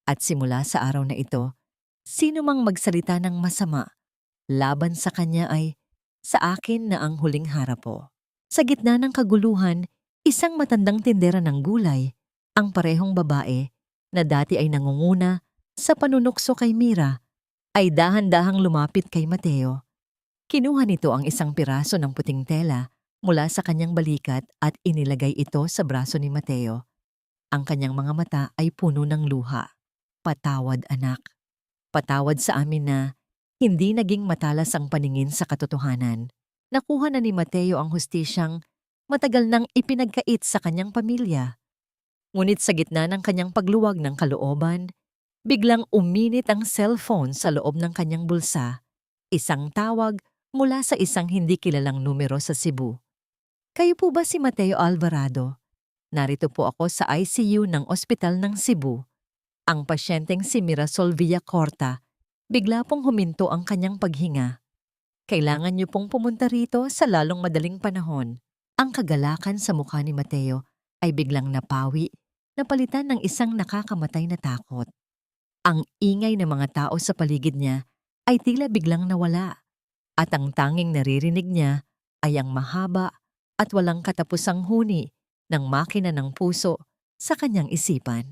[SPEAKER 1] At simula sa araw na ito, sino mang magsalita ng masama laban sa kanya ay sa akin na ang huling harapo. Sa gitna ng kaguluhan, isang matandang tindera ng gulay, ang parehong babae na dati ay nangunguna sa panunukso kay Mira, ay dahan-dahang lumapit kay Mateo. Kinuha nito ang isang piraso ng puting tela mula sa kanyang balikat at inilagay ito sa braso ni Mateo. Ang kanyang mga mata ay puno ng luha. "Patawad, anak. Patawad sa amin na hindi naging matalas ang paningin sa katotohanan." Nakuha na ni Mateo ang hustisyang matagal nang ipinagkait sa kanyang pamilya. Ngunit sa gitna ng kanyang pagluwag ng kalooban, biglang uminit ang cellphone sa loob ng kanyang bulsa. Isang tawag mula sa isang hindi kilalang numero sa Cebu. "Kayo po ba si Mateo Alvarado? Narito po ako sa ICU ng Ospital ng Cebu." Ang pasyenteng si Mirasol Villacorta, bigla pong huminto ang kanyang paghinga. "Kailangan niyo pong pumunta rito sa lalong madaling panahon." Ang kagalakan sa mukha ni Mateo ay biglang napawi, napalitan ng isang nakakamatay na takot. Ang ingay ng mga tao sa paligid niya ay tila biglang nawala, at ang tanging naririnig niya ay ang mahaba at walang katapusang huni ng makina ng puso sa kanyang isipan.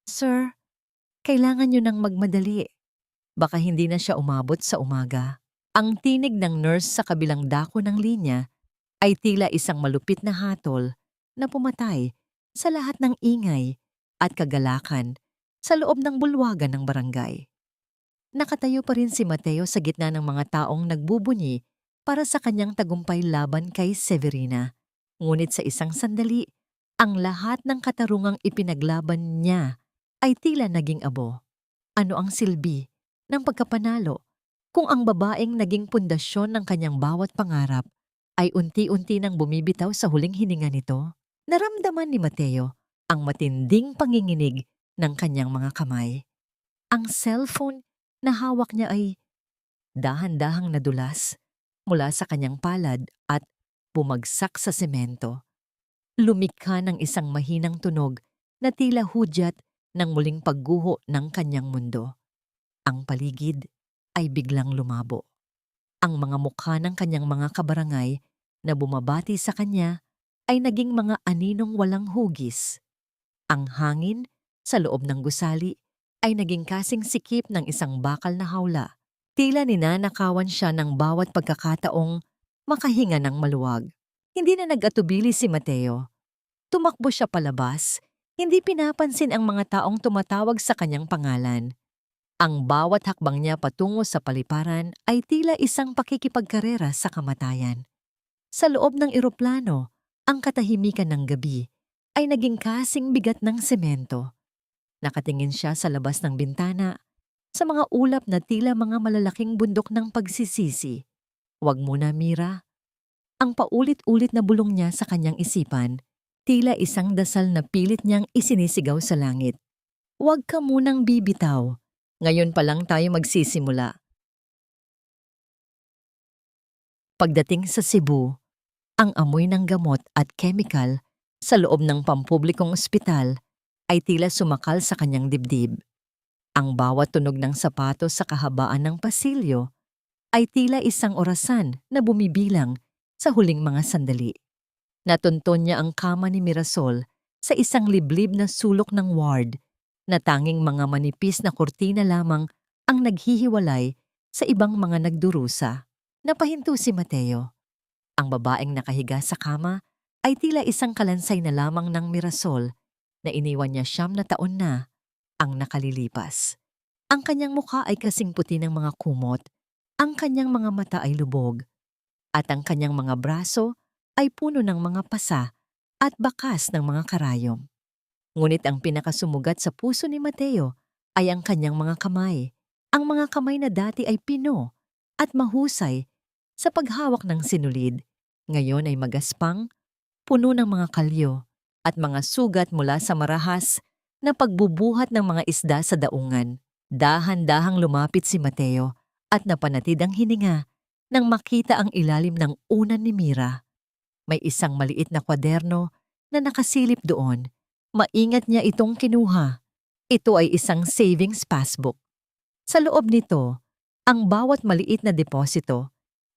[SPEAKER 1] "Sir, kailangan niyo nang magmadali. Baka hindi na siya umabot sa umaga." Ang tinig ng nurse sa kabilang dako ng linya ay tila isang malupit na hatol na pumatay sa lahat ng ingay at kagalakan sa loob ng bulwagan ng barangay. Nakatayo pa rin si Mateo sa gitna ng mga taong nagbubunyi para sa kanyang tagumpay laban kay Severina. Ngunit sa isang sandali, ang lahat ng katarungang ipinaglaban niya ay tila naging abo. Ano ang silbi ng pagkapanalo kung ang babaeng naging pundasyon ng kanyang bawat pangarap ay unti-unti nang bumibitaw sa huling hininga nito? Naramdaman ni Mateo ang matinding panginginig ng kanyang mga kamay. Ang cellphone na hawak niya ay dahan-dahang nadulas mula sa kanyang palad at bumagsak sa semento. lumikha ng isang mahinang tunog na tila hudyat ng muling pagguho ng kanyang mundo. Ang paligid ay biglang lumabo. Ang mga mukha ng kanyang mga kabarangay na bumabati sa kanya ay naging mga aninong walang hugis. Ang hangin sa loob ng gusali ay naging kasing sikip ng isang bakal na hawla. Tila ninanakawan siya ng bawat pagkakataong makahinga ng maluwag. Hindi na nag-atubili si Mateo. Tumakbo siya palabas, hindi pinapansin ang mga taong tumatawag sa kanyang pangalan. Ang bawat hakbang niya patungo sa paliparan ay tila isang pakikipagkarera sa kamatayan. Sa loob ng eroplano, ang katahimikan ng gabi ay naging kasing bigat ng semento. Nakatingin siya sa labas ng bintana, sa mga ulap na tila mga malalaking bundok ng pagsisisi. "Wag muna, Mira." Ang paulit-ulit na bulong niya sa kanyang isipan, tila isang dasal na pilit niyang isinisigaw sa langit. "Huwag ka munang bibitaw. Ngayon pa lang tayo magsisimula." Pagdating sa Cebu, ang amoy ng gamot at chemical sa loob ng pampublikong ospital ay tila sumakal sa kanyang dibdib. Ang bawat tunog ng sapatos sa kahabaan ng pasilyo ay tila isang orasan na bumibilang sa huling mga sandali. Natunton niya ang kama ni Mirasol sa isang liblib na sulok ng ward na tanging mga manipis na kurtina lamang ang naghihiwalay sa ibang mga nagdurusa. Napahinto si Mateo. Ang babaeng nakahiga sa kama ay tila isang kalansay na lamang ng Mirasol na iniwan niya 9 na ang nakalilipas. Ang kanyang mukha ay kasing puti ng mga kumot, ang kanyang mga mata ay lubog, at ang kanyang mga braso ay puno ng mga pasa at bakas ng mga karayom. Ngunit ang pinakasumugat sa puso ni Mateo ay ang kanyang mga kamay. Ang mga kamay na dati ay pino at mahusay sa paghawak ng sinulid, ngayon ay magaspang, puno ng mga kalyo at mga sugat mula sa marahas na pagbubuhat ng mga isda sa daungan. Dahan-dahang lumapit si Mateo at napanatid ang hininga nang makita ang ilalim ng unan ni Mira. May isang maliit na kwaderno na nakasilip doon. Maingat niya itong kinuha. Ito ay isang savings passbook. Sa loob nito, ang bawat maliit na deposito,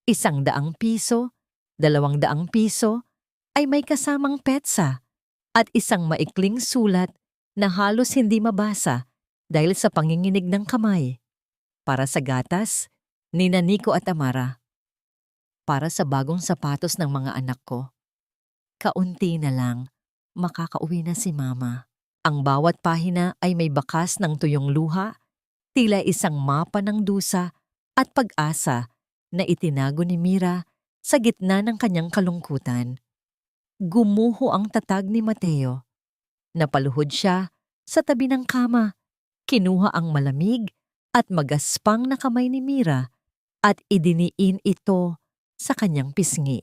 [SPEAKER 1] 100 piso, 200 piso, ay may kasamang petsa at isang maikling sulat na halos hindi mabasa dahil sa panginginig ng kamay. Para sa gatas, ni Nico at Amara. Para sa bagong sapatos ng mga anak ko. Kaunti na lang, makakauwi na si Mama. Ang bawat pahina ay may bakas ng tuyong luha, tila isang mapa ng dusa at pag-asa na itinago ni Mira sa gitna ng kanyang kalungkutan. Gumuho ang tatag ni Mateo. Napaluhod siya sa tabi ng kama. Kinuha ang malamig at magaspang na kamay ni Mira at idiniin ito sa kanyang pisngi.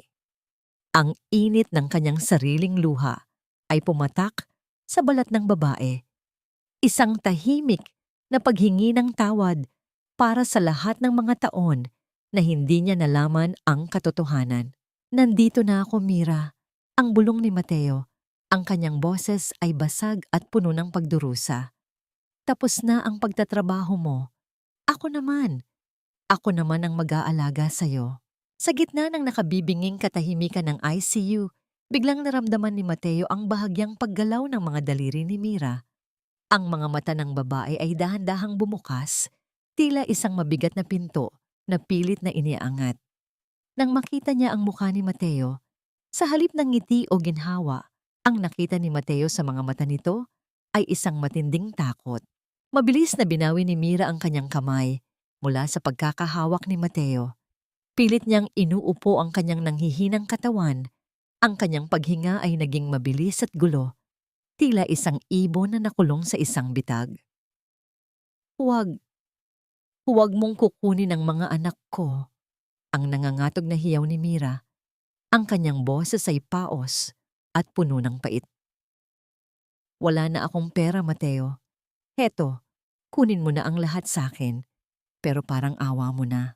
[SPEAKER 1] Ang init ng kanyang sariling luha ay pumatak sa balat ng babae. Isang tahimik na paghingi ng tawad para sa lahat ng mga taon na hindi niya nalaman ang katotohanan. "Nandito na ako, Mira." Ang bulong ni Mateo. Ang kanyang boses ay basag at puno ng pagdurusa. "Tapos na ang pagtatrabaho mo. Ako naman. Ako naman ang mag-aalaga sa'yo." Sa gitna ng nakabibinging katahimikan ng ICU, biglang naramdaman ni Mateo ang bahagyang paggalaw ng mga daliri ni Mira. Ang mga mata ng babae ay dahan-dahang bumukas, tila isang mabigat na pinto na pilit na iniangat. Nang makita niya ang mukha ni Mateo, sa halip ng ngiti o ginhawa, ang nakita ni Mateo sa mga mata nito ay isang matinding takot. Mabilis na binawi ni Mira ang kanyang kamay mula sa pagkakahawak ni Mateo. Pilit niyang inuupo ang kanyang nanghihinang katawan. Ang kanyang paghinga ay naging mabilis at gulo, tila isang ibon na nakulong sa isang bitag. "Huwag, huwag mong kukunin ang mga anak ko." Ang nangangatog na hiyaw ni Mira. Ang kanyang boses ay paos at puno ng pait. "Wala na akong pera, Mateo. Heto, kunin mo na ang lahat sa akin, pero parang awa mo na.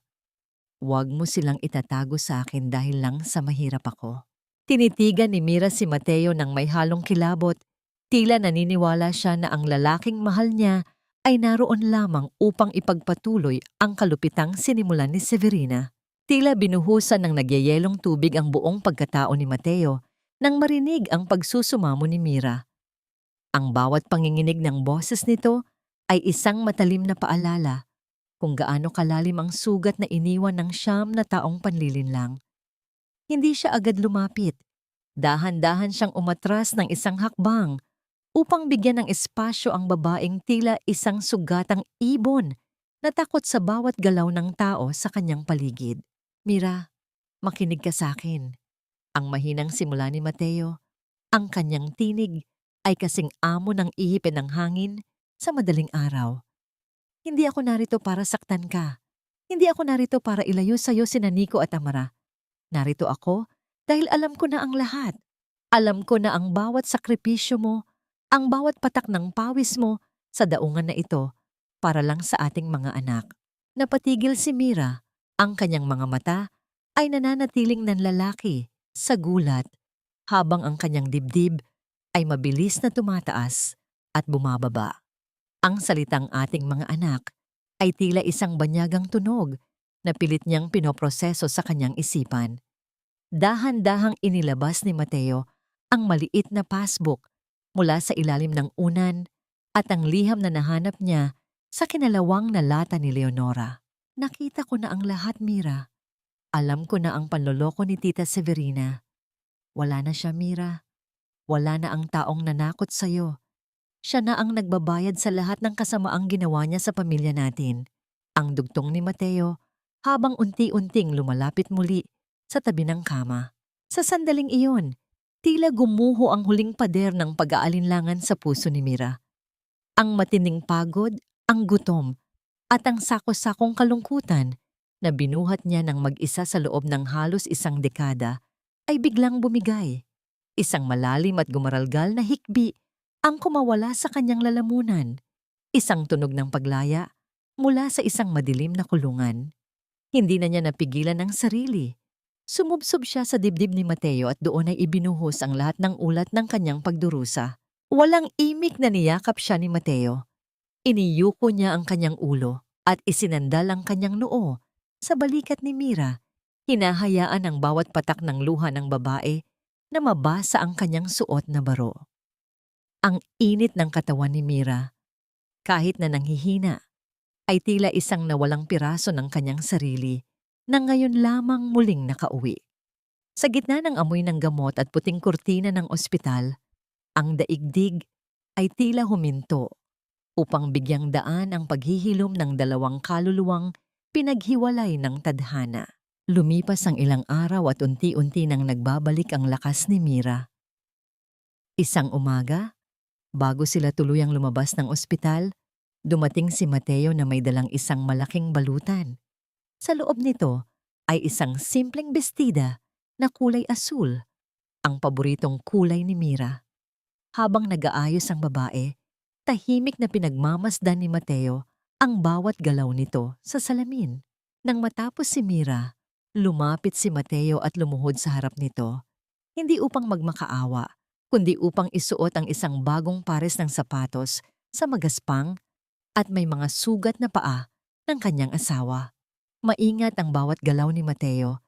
[SPEAKER 1] Huwag mo silang itatago sa akin dahil lang sa mahirap ako." Tinitigan ni Mira si Mateo ng may halong kilabot. Tila naniniwala siya na ang lalaking mahal niya ay naroon lamang upang ipagpatuloy ang kalupitang sinimulan ni Severina. Tila binuhusan ng nagyayelong tubig ang buong pagkatao ni Mateo nang marinig ang pagsusumamo ni Mira. Ang bawat panginginig ng boses nito ay isang matalim na paalala kung gaano kalalim ang sugat na iniwan ng 9 na taong panlilinlang. Hindi siya agad lumapit. Dahan-dahan siyang umatras ng isang hakbang upang bigyan ng espasyo ang babaeng tila isang sugatang ibon na takot sa bawat galaw ng tao sa kanyang paligid. Mira, makinig ka sa akin. Ang mahinang simula ni Mateo, ang kanyang tinig ay kasing amo ng ihipin ng hangin sa madaling araw. Hindi ako narito para saktan ka. Hindi ako narito para ilayo sa'yo sina Nico at Amara. Narito ako dahil alam ko na ang lahat. Alam ko na ang bawat sakripisyo mo, ang bawat patak ng pawis mo sa daungan na ito para lang sa ating mga anak. Napatigil si Mira, ang kanyang mga mata ay nananatiling nanlalaki sa gulat habang ang kanyang dibdib ay mabilis na tumataas at bumababa. Ang salitang ating mga anak ay tila isang banyagang tunog na pilit niyang pinoproseso sa kanyang isipan. Dahan-dahang inilabas ni Mateo ang maliit na passbook mula sa ilalim ng unan at ang liham na nahanap niya sa kinalawang na lata ni Leonora. Nakita ko na ang lahat, Mira. Alam ko na ang panloloko ni Tita Severina. Wala na siya, Mira. Wala na ang taong nanakot sa'yo. Siya na ang nagbabayad sa lahat ng kasamaang ginawa niya sa pamilya natin. Ang dugtong ni Mateo habang unti-unting lumalapit muli sa tabi ng kama. Sa sandaling iyon, tila gumuho ang huling pader ng pag-aalinlangan sa puso ni Mira. Ang matinding pagod, ang gutom, at ang sako-sakong kalungkutan na binuhat niya ng mag-isa sa loob ng halos 1 dekada ay biglang bumigay. Isang malalim at gumaralgal na hikbi ang kumawala sa kanyang lalamunan. Isang tunog ng paglaya mula sa isang madilim na kulungan. Hindi na niya napigilan ang sarili. Sumubsob siya sa dibdib ni Mateo at doon ay ibinuhos ang lahat ng ulat ng kanyang pagdurusa. Walang imik na niyakap siya ni Mateo. Iniyuko niya ang kanyang ulo at isinandal ang kanyang noo sa balikat ni Mira. Hinahayaan ang bawat patak ng luha ng babae na mabasa ang kanyang suot na baro. Ang init ng katawan ni Mira, kahit na nanghihina, ay tila isang nawalang piraso ng kanyang sarili na ngayon lamang muling nakauwi. Sa gitna ng amoy ng gamot at puting kurtina ng ospital, ang daigdig ay tila huminto upang bigyang daan ang paghihilom ng 2 kaluluwang pinaghiwalay ng tadhana. Lumipas ang ilang araw at unti-unti nang nagbabalik ang lakas ni Mira. Isang umaga, bago sila tuluyang lumabas ng ospital, dumating si Mateo na may dalang isang malaking balutan. Sa loob nito ay isang simpleng bestida na kulay asul, ang paboritong kulay ni Mira. Habang nag-aayos ang babae, tahimik na pinagmamasdan ni Mateo ang bawat galaw nito sa salamin. Nang matapos si Mira, lumapit si Mateo at lumuhod sa harap nito, hindi upang magmakaawa, kundi upang isuot ang isang bagong pares ng sapatos sa magaspang at may mga sugat na paa ng kanyang asawa. Maingat ang bawat galaw ni Mateo,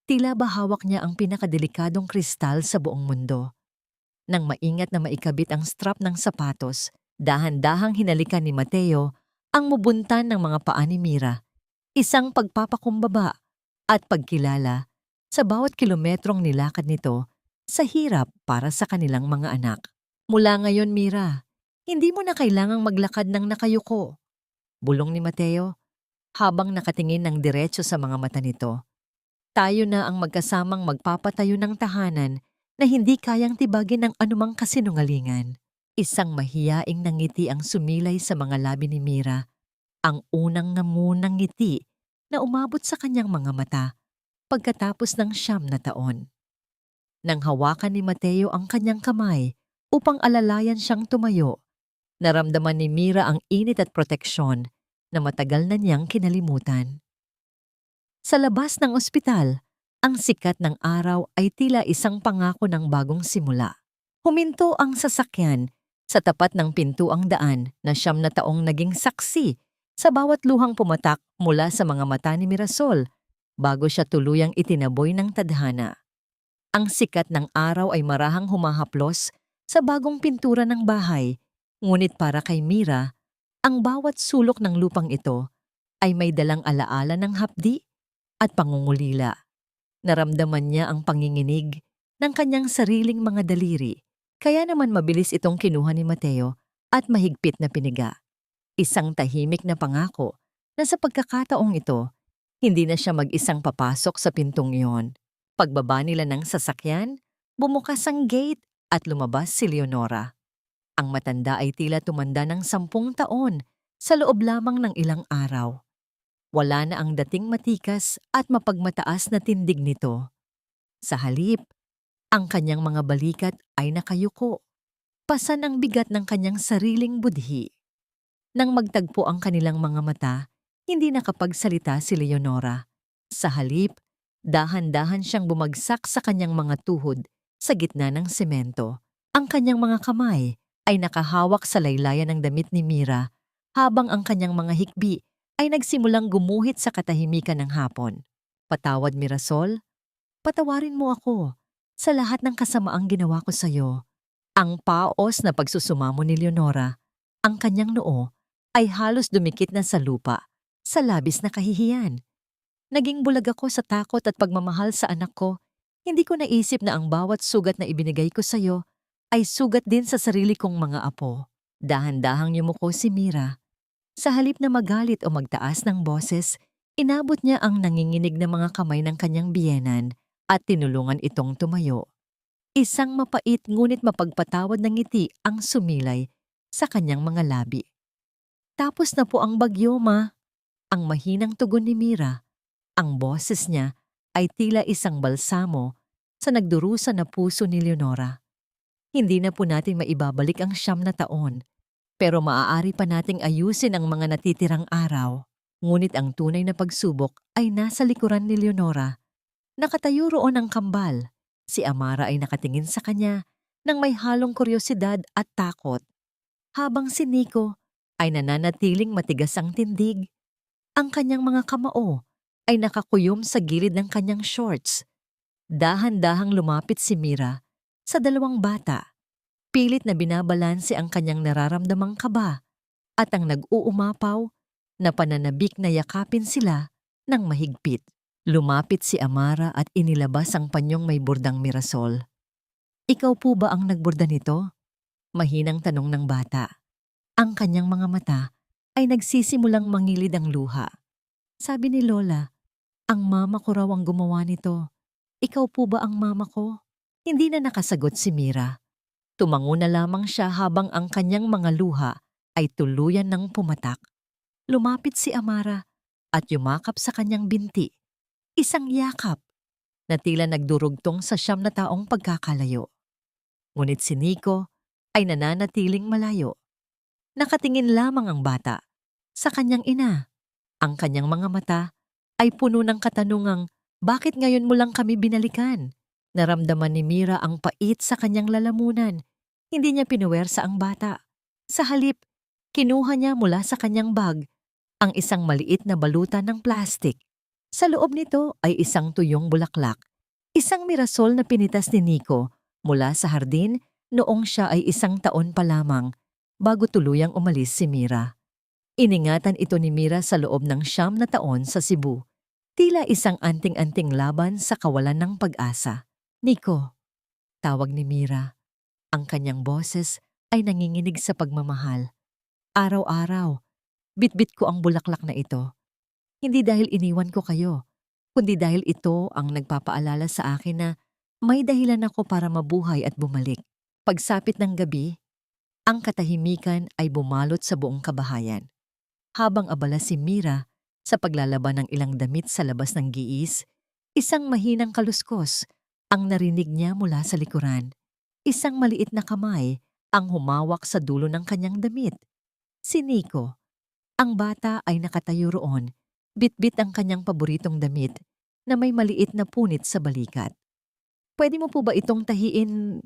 [SPEAKER 1] tila ba hawak niya ang pinakadelikadong kristal sa buong mundo. Nang maingat na maikabit ang strap ng sapatos, dahan-dahang hinalikan ni Mateo ang mubuntan ng mga paa ni Mira, isang pagpapakumbaba at pagkilala sa bawat kilometrong nilakad nito sa hirap para sa kanilang mga anak. Mula ngayon, Mira, hindi mo na kailangang maglakad ng nakayuko, bulong ni Mateo habang nakatingin ng diretso sa mga mata nito. Tayo na ang magkasamang magpapatayo ng tahanan na hindi kayang tibagin ng anumang kasinungalingan. Isang mahiyaing ngiti ang sumilay sa mga labi ni Mira, ang unang namunang ngiti na umabot sa kanyang mga mata pagkatapos ng 9 na taon. Nang hawakan ni Mateo ang kanyang kamay upang alalayan siyang tumayo, naramdaman ni Mira ang init at proteksyon na matagal na niyang kinalimutan. Sa labas ng ospital, Ang sikat ng araw ay tila isang pangako ng bagong simula. Huminto ang sasakyan sa tapat ng pintuang daan na 9 taong naging saksi sa bawat luhang pumatak mula sa mga mata ni Mirasol bago siya tuluyang itinaboy ng tadhana. Ang sikat ng araw ay marahang humahaplos sa bagong pintura ng bahay, ngunit para kay Mira, ang bawat sulok ng lupang ito ay may dalang alaala ng hapdi at pangungulila. Naramdaman niya ang panginginig ng kanyang sariling mga daliri, kaya naman mabilis itong kinuha ni Mateo at mahigpit na piniga. Isang tahimik na pangako na sa pagkakataong ito, hindi na siya mag-isang papasok sa pintong iyon. Pagbaba nila ng sasakyan, bumukas ang gate at lumabas si Leonora. Ang matanda ay tila tumanda ng 10 taon sa loob lamang ng ilang araw. Wala na ang dating matikas at mapagmataas na tindig nito. Sa halip, ang kanyang mga balikat ay nakayuko. Pasan ang bigat ng kanyang sariling budhi. Nang magtagpo ang kanilang mga mata, hindi nakapagsalita si Leonora. Sa halip, dahan-dahan siyang bumagsak sa kanyang mga tuhod sa gitna ng semento. Ang kanyang mga kamay ay nakahawak sa laylayan ng damit ni Mira habang ang kanyang mga hikbi ay nagsimulang gumuhit sa katahimikan ng hapon. Patawad, Mirasol. Patawarin mo ako sa lahat ng kasamaang ginawa ko sa iyo. Ang paos na pagsusumamo ni Leonora, ang kanyang noo ay halos dumikit na sa lupa sa labis na kahihiyan. Naging bulag ako sa takot at pagmamahal sa anak ko. Hindi ko naisip na ang bawat sugat na ibinigay ko sa iyo ay sugat din sa sarili kong mga apo. Dahan-dahang yumuko si Mira. Sa halip na magalit o magtaas ng boses, inabot niya ang nanginginig na mga kamay ng kanyang biyenan at tinulungan itong tumayo. Isang mapait ngunit mapagpatawad na ngiti ang sumilay sa kanyang mga labi. Tapos na po ang bagyo, ma. Ang mahinang tugon ni Mira. Ang boses niya ay tila isang balsamo sa nagdurusa na puso ni Leonora. Hindi na po natin maibabalik ang 9 taon, pero maaari pa nating ayusin ang mga natitirang araw. Ngunit ang tunay na pagsubok ay nasa likuran ni Leonora. Nakatayo roon ang kambal. Si Amara ay nakatingin sa kanya nang may halong kuryosidad at takot. Habang si Nico ay nananatiling matigas ang tindig. Ang kanyang mga kamao ay nakakuyom sa gilid ng kanyang shorts. Dahan-dahang lumapit si Mira sa 2 bata. Pilit na binabalanse ang kanyang nararamdamang kaba at ang nag-uumapaw na pananabik na yakapin sila ng mahigpit. Lumapit si Amara at inilabas ang panyong may burdang Mirasol. Ikaw po ba ang nagburda nito? Mahinang tanong ng bata. Ang kanyang mga mata ay nagsisimulang mangilid ang luha. Sabi ni Lola, ang mama ko raw ang gumawa nito. Ikaw po ba ang mama ko? Hindi na nakasagot si Mira. Tumango na lamang siya habang ang kanyang mga luha ay tuluyan ng pumatak. Lumapit si Amara at yumakap sa kanyang binti. Isang yakap na tila nagdurugtong sa 9 taong pagkakalayo. Ngunit si Nico ay nananatiling malayo. Nakatingin lamang ang bata sa kanyang ina. Ang kanyang mga mata ay puno ng katanungang, bakit ngayon mo lang kami binalikan? Naramdaman ni Mira ang pait sa kanyang lalamunan. Hindi niya pinuwersa ang bata. Sa halip, kinuha niya mula sa kanyang bag ang isang maliit na balutan ng plastik. Sa loob nito ay isang tuyong bulaklak, isang Mirasol na pinitas ni Nico mula sa hardin noong siya ay 1 taon pa lamang bago tuluyang umalis si Mira. Iningatan ito ni Mira sa loob ng 9 taon sa Cebu. Tila isang anting-anting laban sa kawalan ng pag-asa. Nico, tawag ni Mira. Ang kanyang boses ay nanginginig sa pagmamahal. Araw-araw, bitbit ko ang bulaklak na ito. Hindi dahil iniwan ko kayo, kundi dahil ito ang nagpapaalala sa akin na may dahilan ako para mabuhay at bumalik. Pagsapit ng gabi, ang katahimikan ay bumalot sa buong kabahayan. Habang abala si Mira sa paglalaban ng ilang damit sa labas ng giis, isang mahinang kaluskos ang narinig niya mula sa likuran. Isang maliit na kamay ang humawak sa dulo ng kanyang damit. Si Nico. Ang bata ay nakatayo roon, bitbit ang kanyang paboritong damit, na may maliit na punit sa balikat. Pwede mo po ba itong tahiin,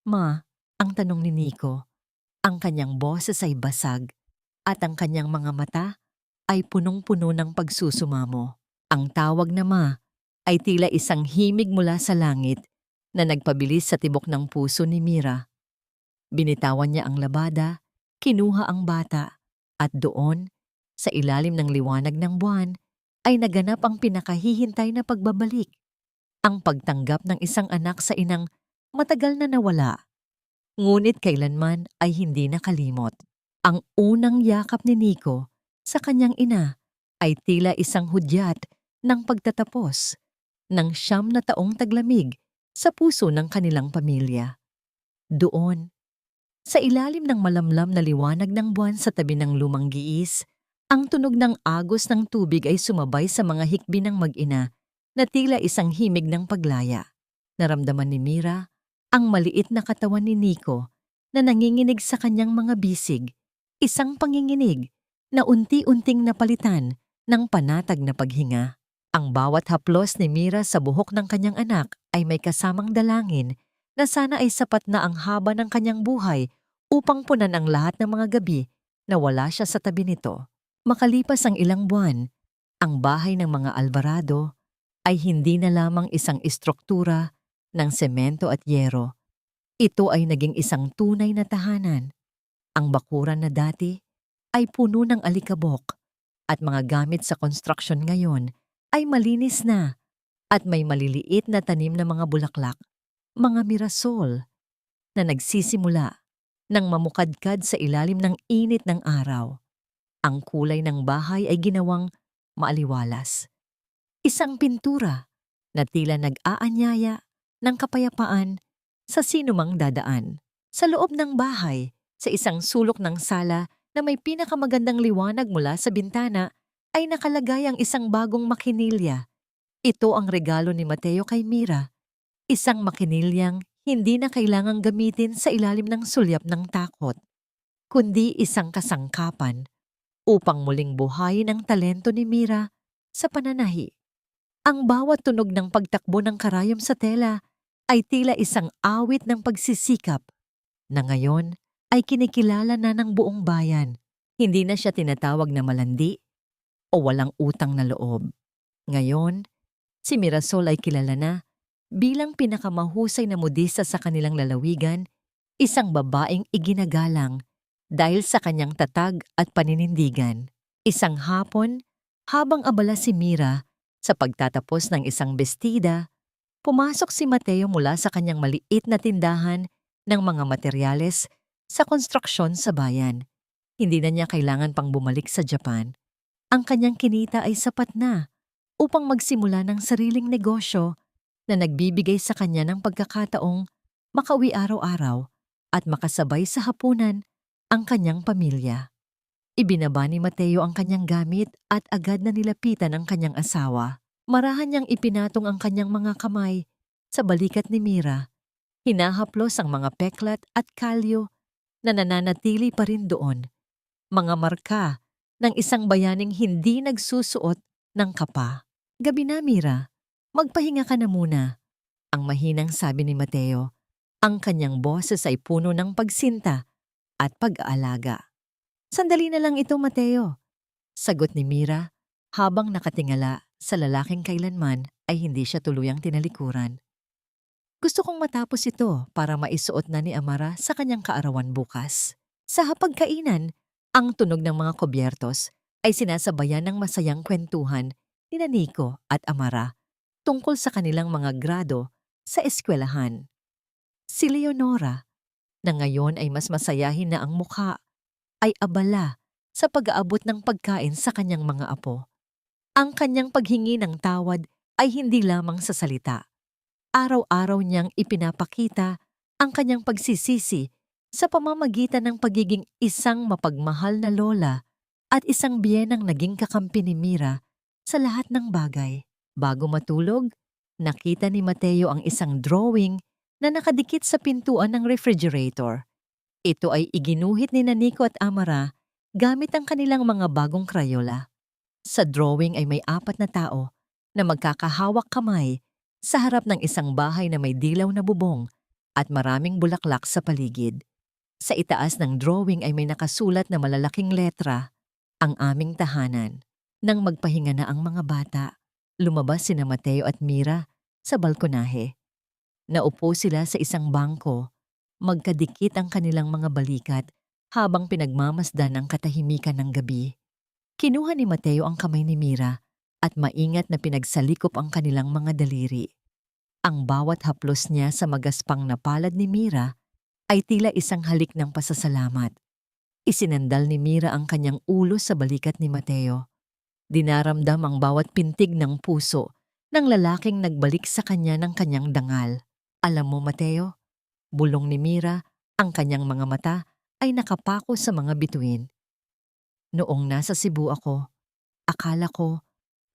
[SPEAKER 1] Ma? Ang tanong ni Nico. Ang kanyang boses ay basag at ang kanyang mga mata ay punong-puno ng pagsusumamo. Ang tawag na Ma ay tila isang himig mula sa langit na nagpabilis sa tibok ng puso ni Mira. Binitawan niya ang labada, kinuha ang bata, at doon, sa ilalim ng liwanag ng buwan, ay naganap ang pinakahihintay na pagbabalik. Ang pagtanggap ng isang anak sa inang matagal na nawala. Ngunit kailanman ay hindi nakalimot. Ang unang yakap ni Nico sa kanyang ina ay tila isang hudyat ng pagtatapos ng 9 na taong taglamig sa puso ng kanilang pamilya. Doon, sa ilalim ng malamlam na liwanag ng buwan sa tabi ng lumang giis, ang tunog ng agos ng tubig ay sumabay sa mga hikbi ng mag-ina na tila isang himig ng paglaya. Naramdaman ni Mira ang maliit na katawan ni Nico na nanginginig sa kanyang mga bisig, isang panginginig na unti-unting napalitan ng panatag na paghinga. Ang bawat haplos ni Mira sa buhok ng kanyang anak ay may kasamang dalangin na sana ay sapat na ang haba ng kanyang buhay upang punan ang lahat ng mga gabi na wala siya sa tabi nito. Makalipas ang ilang buwan, ang bahay ng mga Alvarado ay hindi na lamang isang istruktura ng semento at yero. Ito ay naging isang tunay na tahanan. Ang bakuran na dati ay puno ng alikabok at mga gamit sa construction ngayon ay malinis na at may maliliit na tanim na mga bulaklak, mga mirasol na nagsisimula nang mamukadkad sa ilalim ng init ng araw. Ang kulay ng bahay ay ginawang maaliwalas. Isang pintura na tila nag-aanyaya ng kapayapaan sa sinumang dadaan. Sa loob ng bahay, sa isang sulok ng sala na may pinakamagandang liwanag mula sa bintana, ay nakalagay ang isang bagong makinilya. Ito ang regalo ni Mateo kay Mira. Isang makinilyang hindi na kailangang gamitin sa ilalim ng sulyap ng takot, kundi isang kasangkapan upang muling buhayin ang talento ni Mira sa pananahi. Ang bawat tunog ng pagtakbo ng karayom sa tela ay tila isang awit ng pagsisikap na ngayon ay kinikilala na ng buong bayan. Hindi na siya tinatawag na malandi o walang utang na loob. Ngayon, si Mirasol ay kilala na bilang pinakamahusay na modista sa kanilang lalawigan, isang babaeng iginagalang dahil sa kanyang tatag at paninindigan. Isang hapon, habang abala si Mira sa pagtatapos ng isang bestida, pumasok si Mateo mula sa kanyang maliit na tindahan ng mga materyales sa konstruksyon sa bayan. Hindi na niya kailangan pang bumalik sa Japan. Ang kanyang kinita ay sapat na upang magsimula ng sariling negosyo na nagbibigay sa kanya ng pagkakataong makauwi araw-araw at makasabay sa hapunan ang kanyang pamilya. Ibinaba ni Mateo ang kanyang gamit at agad na nilapitan ang kanyang asawa. Marahan niyang ipinatong ang kanyang mga kamay sa balikat ni Mira. Hinahaplos ang mga peklat at kalyo na nananatili pa rin doon. Mga marka ng isang bayaning hindi nagsusuot ng kapa. Gabi na, Mira. Magpahinga ka na muna. Ang mahinang sabi ni Mateo. Ang kanyang boses ay puno ng pagsinta at pag-aalaga. Sandali na lang ito, Mateo. Sagot ni Mira habang nakatingala sa lalaking kailanman ay hindi siya tuluyang tinalikuran. Gusto kong matapos ito para maisuot na ni Amara sa kanyang kaarawan bukas. Sa hapagkainan, ang tunog ng mga kobyertos ay sinasabayan ng masayang kwentuhan ni Nico at Amara tungkol sa kanilang mga grado sa eskwelahan. Si Leonora, na ngayon ay mas masayahin na ang mukha, ay abala sa pag-aabot ng pagkain sa kanyang mga apo. Ang kanyang paghingi ng tawad ay hindi lamang sa salita. Araw-araw niyang ipinapakita ang kanyang pagsisisi sa pamamagitan ng pagiging isang mapagmahal na lola at isang biyenang naging kakampi ni Mira sa lahat ng bagay. Bago matulog, nakita ni Mateo ang isang drawing na nakadikit sa pintuan ng refrigerator. Ito ay iginuhit ni Nico at Amara gamit ang kanilang mga bagong Crayola. Sa drawing ay may 4 na tao na magkakahawak kamay sa harap ng isang bahay na may dilaw na bubong at maraming bulaklak sa paligid. Sa itaas ng drawing ay may nakasulat na malalaking letra, "Ang aming tahanan." Nang magpahinga na ang mga bata, lumabas sina Mateo at Mira sa balkonahe. Naupo sila sa isang bangko, magkadikit ang kanilang mga balikat habang pinagmamasdan ang katahimikan ng gabi. Kinuha ni Mateo ang kamay ni Mira at maingat na pinagsalikop ang kanilang mga daliri. Ang bawat haplos niya sa magaspang na palad ni Mira ay tila isang halik ng pasasalamat. Isinandal ni Mira ang kanyang ulo sa balikat ni Mateo. Dinaramdam ang bawat pintig ng puso ng lalaking nagbalik sa kanya ng kanyang dangal. "Alam mo, Mateo," bulong ni Mira, ang kanyang mga mata ay nakapako sa mga bituin. "Noong nasa Cebu ako, akala ko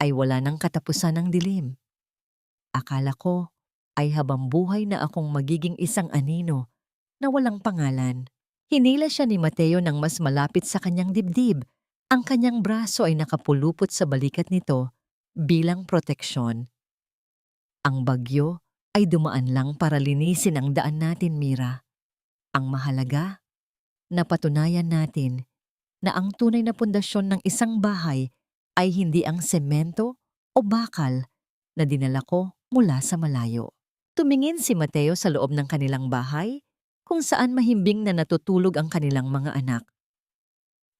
[SPEAKER 1] ay wala ng katapusan ng dilim. Akala ko ay habang buhay na akong magiging isang anino na walang pangalan." Hinila siya ni Mateo nang mas malapit sa kanyang dibdib. Ang kanyang braso ay nakapulupot sa balikat nito bilang proteksyon. "Ang bagyo ay dumaan lang para linisin ang daan natin, Mira. Ang mahalaga, napatunayan natin na ang tunay na pundasyon ng isang bahay ay hindi ang semento o bakal na dinala ko mula sa malayo." Tumingin si Mateo sa loob ng kanilang bahay kung saan mahimbing na natutulog ang kanilang mga anak.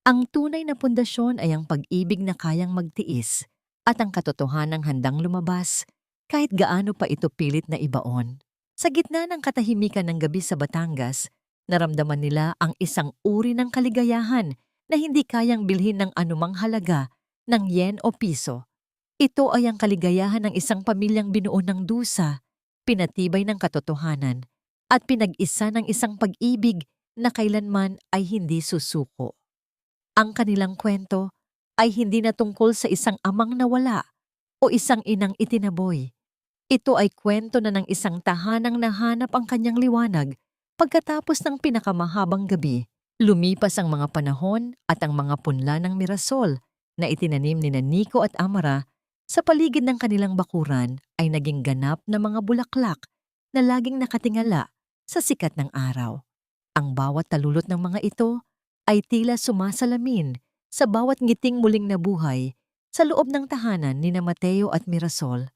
[SPEAKER 1] Ang tunay na pundasyon ay ang pag-ibig na kayang magtiis at ang katotohanang handang lumabas kahit gaano pa ito pilit na ibaon. Sa gitna ng katahimikan ng gabi sa Batangas, naramdaman nila ang isang uri ng kaligayahan na hindi kayang bilhin ng anumang halaga ng yen o piso. Ito ay ang kaligayahan ng isang pamilyang binuo ng dusa, pinatibay ng katotohanan, at pinag-isa ng isang pag-ibig na kailanman ay hindi susuko. Ang kanilang kwento ay hindi na tungkol sa isang amang nawala o isang inang itinaboy. Ito ay kwento na ng isang tahanang nahanap ang kanyang liwanag pagkatapos ng pinakamahabang gabi. Lumipas ang mga panahon at ang mga punla ng mirasol na itinanim ni Nico at Amara sa paligid ng kanilang bakuran ay naging ganap na mga bulaklak na laging nakatingala sa sikat ng araw. Ang bawat talulot ng mga ito ay tila sumasalamin sa bawat ngiting muling nabuhay sa loob ng tahanan ni Mateo at Mirasol.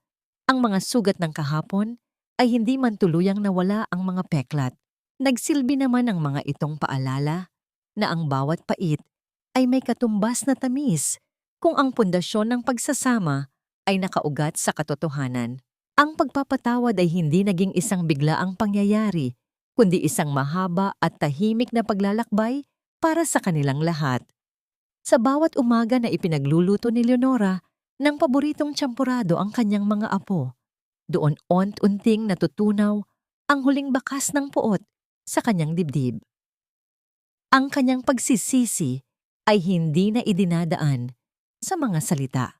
[SPEAKER 1] Ang mga sugat ng kahapon ay hindi man tuluyang nawala ang mga peklat. Nagsilbi naman ang mga itong paalala na ang bawat pait ay may katumbas na tamis kung ang pundasyon ng pagsasama ay nakaugat sa katotohanan. Ang pagpapatawad ay hindi naging isang biglaang pangyayari, kundi isang mahaba at tahimik na paglalakbay para sa kanilang lahat. Sa bawat umaga na ipinagluluto ni Leonora ng paboritong tsampurado ang kanyang mga apo, doon unti-unting natutunaw ang huling bakas ng puot sa kanyang dibdib. Ang kanyang pagsisisi ay hindi na idinadaan sa mga salita,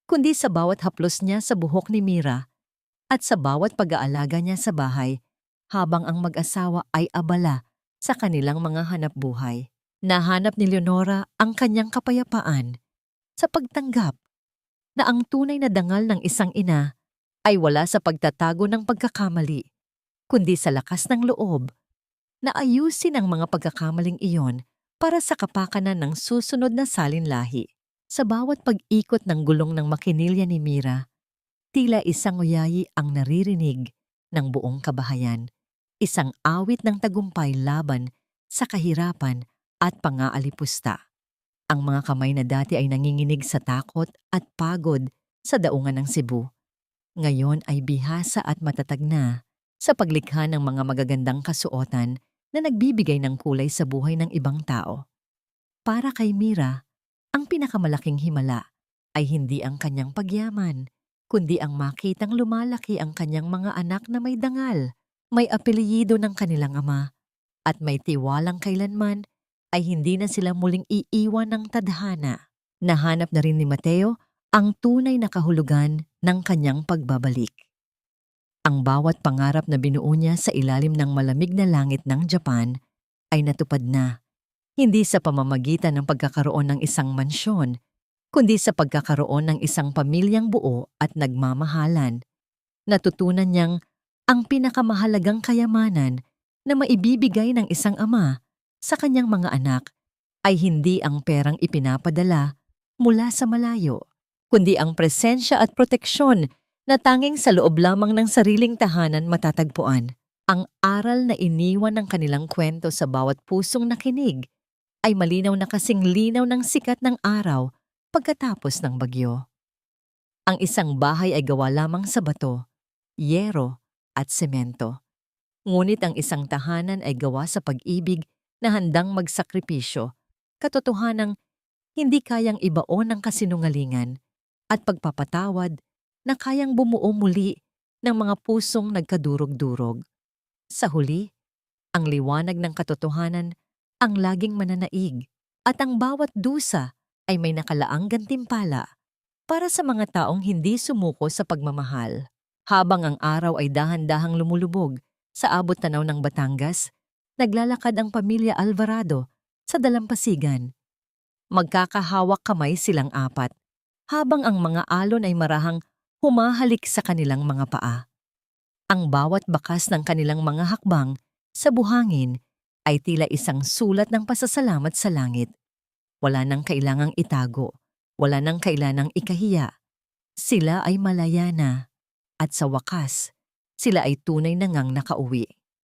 [SPEAKER 1] kundi sa bawat haplos niya sa buhok ni Mira at sa bawat pag-aalaga niya sa bahay habang ang mag-asawa ay abala sa kanilang mga hanapbuhay. Nahanap ni Leonora ang kanyang kapayapaan sa pagtanggap na ang tunay na dangal ng isang ina ay wala sa pagtatago ng pagkakamali, kundi sa lakas ng loob na ayusin ang mga pagkakamaling iyon para sa kapakanan ng susunod na salinlahi. Sa bawat pag-ikot ng gulong ng makinilya ni Mira, tila isang uyayi ang naririnig ng buong kabahayan, isang awit ng tagumpay laban sa kahirapan at pangaalipusta. Ang mga kamay na dati ay nanginginig sa takot at pagod sa daungan ng Cebu, ngayon ay bihasa at matatag na sa paglikha ng mga magagandang kasuotan na nagbibigay ng kulay sa buhay ng ibang tao. Para kay Mira, ang pinakamalaking himala ay hindi ang kanyang pagyaman, kundi ang makitang lumalaki ang kanyang mga anak na may dangal, may apelyido ng kanilang ama, at may tiwalang kailanman ay hindi na sila muling iiwan ng tadhana. Nahanap na rin ni Mateo ang tunay na kahulugan ng kanyang pagbabalik. Ang bawat pangarap na binuo niya sa ilalim ng malamig na langit ng Japan ay natupad na, hindi sa pamamagitan ng pagkakaroon ng isang mansyon, kundi sa pagkakaroon ng isang pamilyang buo at nagmamahalan. Natutunan niyang ang pinakamahalagang kayamanan na maibibigay ng isang ama sa kanyang mga anak ay hindi ang perang ipinapadala mula sa malayo, kundi ang presensya at proteksyon na tanging sa loob lamang ng sariling tahanan matatagpuan. Ang aral na iniwan ng kanilang kwento sa bawat pusong nakinig ay malinaw na kasing linaw ng sikat ng araw pagkatapos ng bagyo. Ang isang bahay ay gawa lamang sa bato, yero at semento. Ngunit ang isang tahanan ay gawa sa pag-ibig na handang magsakripisyo, katotohanang hindi kayang ibaon ng kasinungalingan at pagpapatawad na kayang bumuo muli ng mga pusong nagkadurog-durog. Sa huli, ang liwanag ng katotohanan ang laging mananaig at ang bawat dusa ay may nakalaang gantimpala para sa mga taong hindi sumuko sa pagmamahal. Habang ang araw ay dahan-dahang lumulubog sa abot tanaw ng Batangas, naglalakad ang pamilya Alvarado sa dalampasigan. Magkakahawak kamay silang apat, habang ang mga alon ay marahang humahalik sa kanilang mga paa. Ang bawat bakas ng kanilang mga hakbang sa buhangin ay tila isang sulat ng pasasalamat sa langit. Wala nang kailangang itago, wala nang kailangang ikahiya. Sila ay malaya na, at sa wakas, sila ay tunay na ngang nakauwi.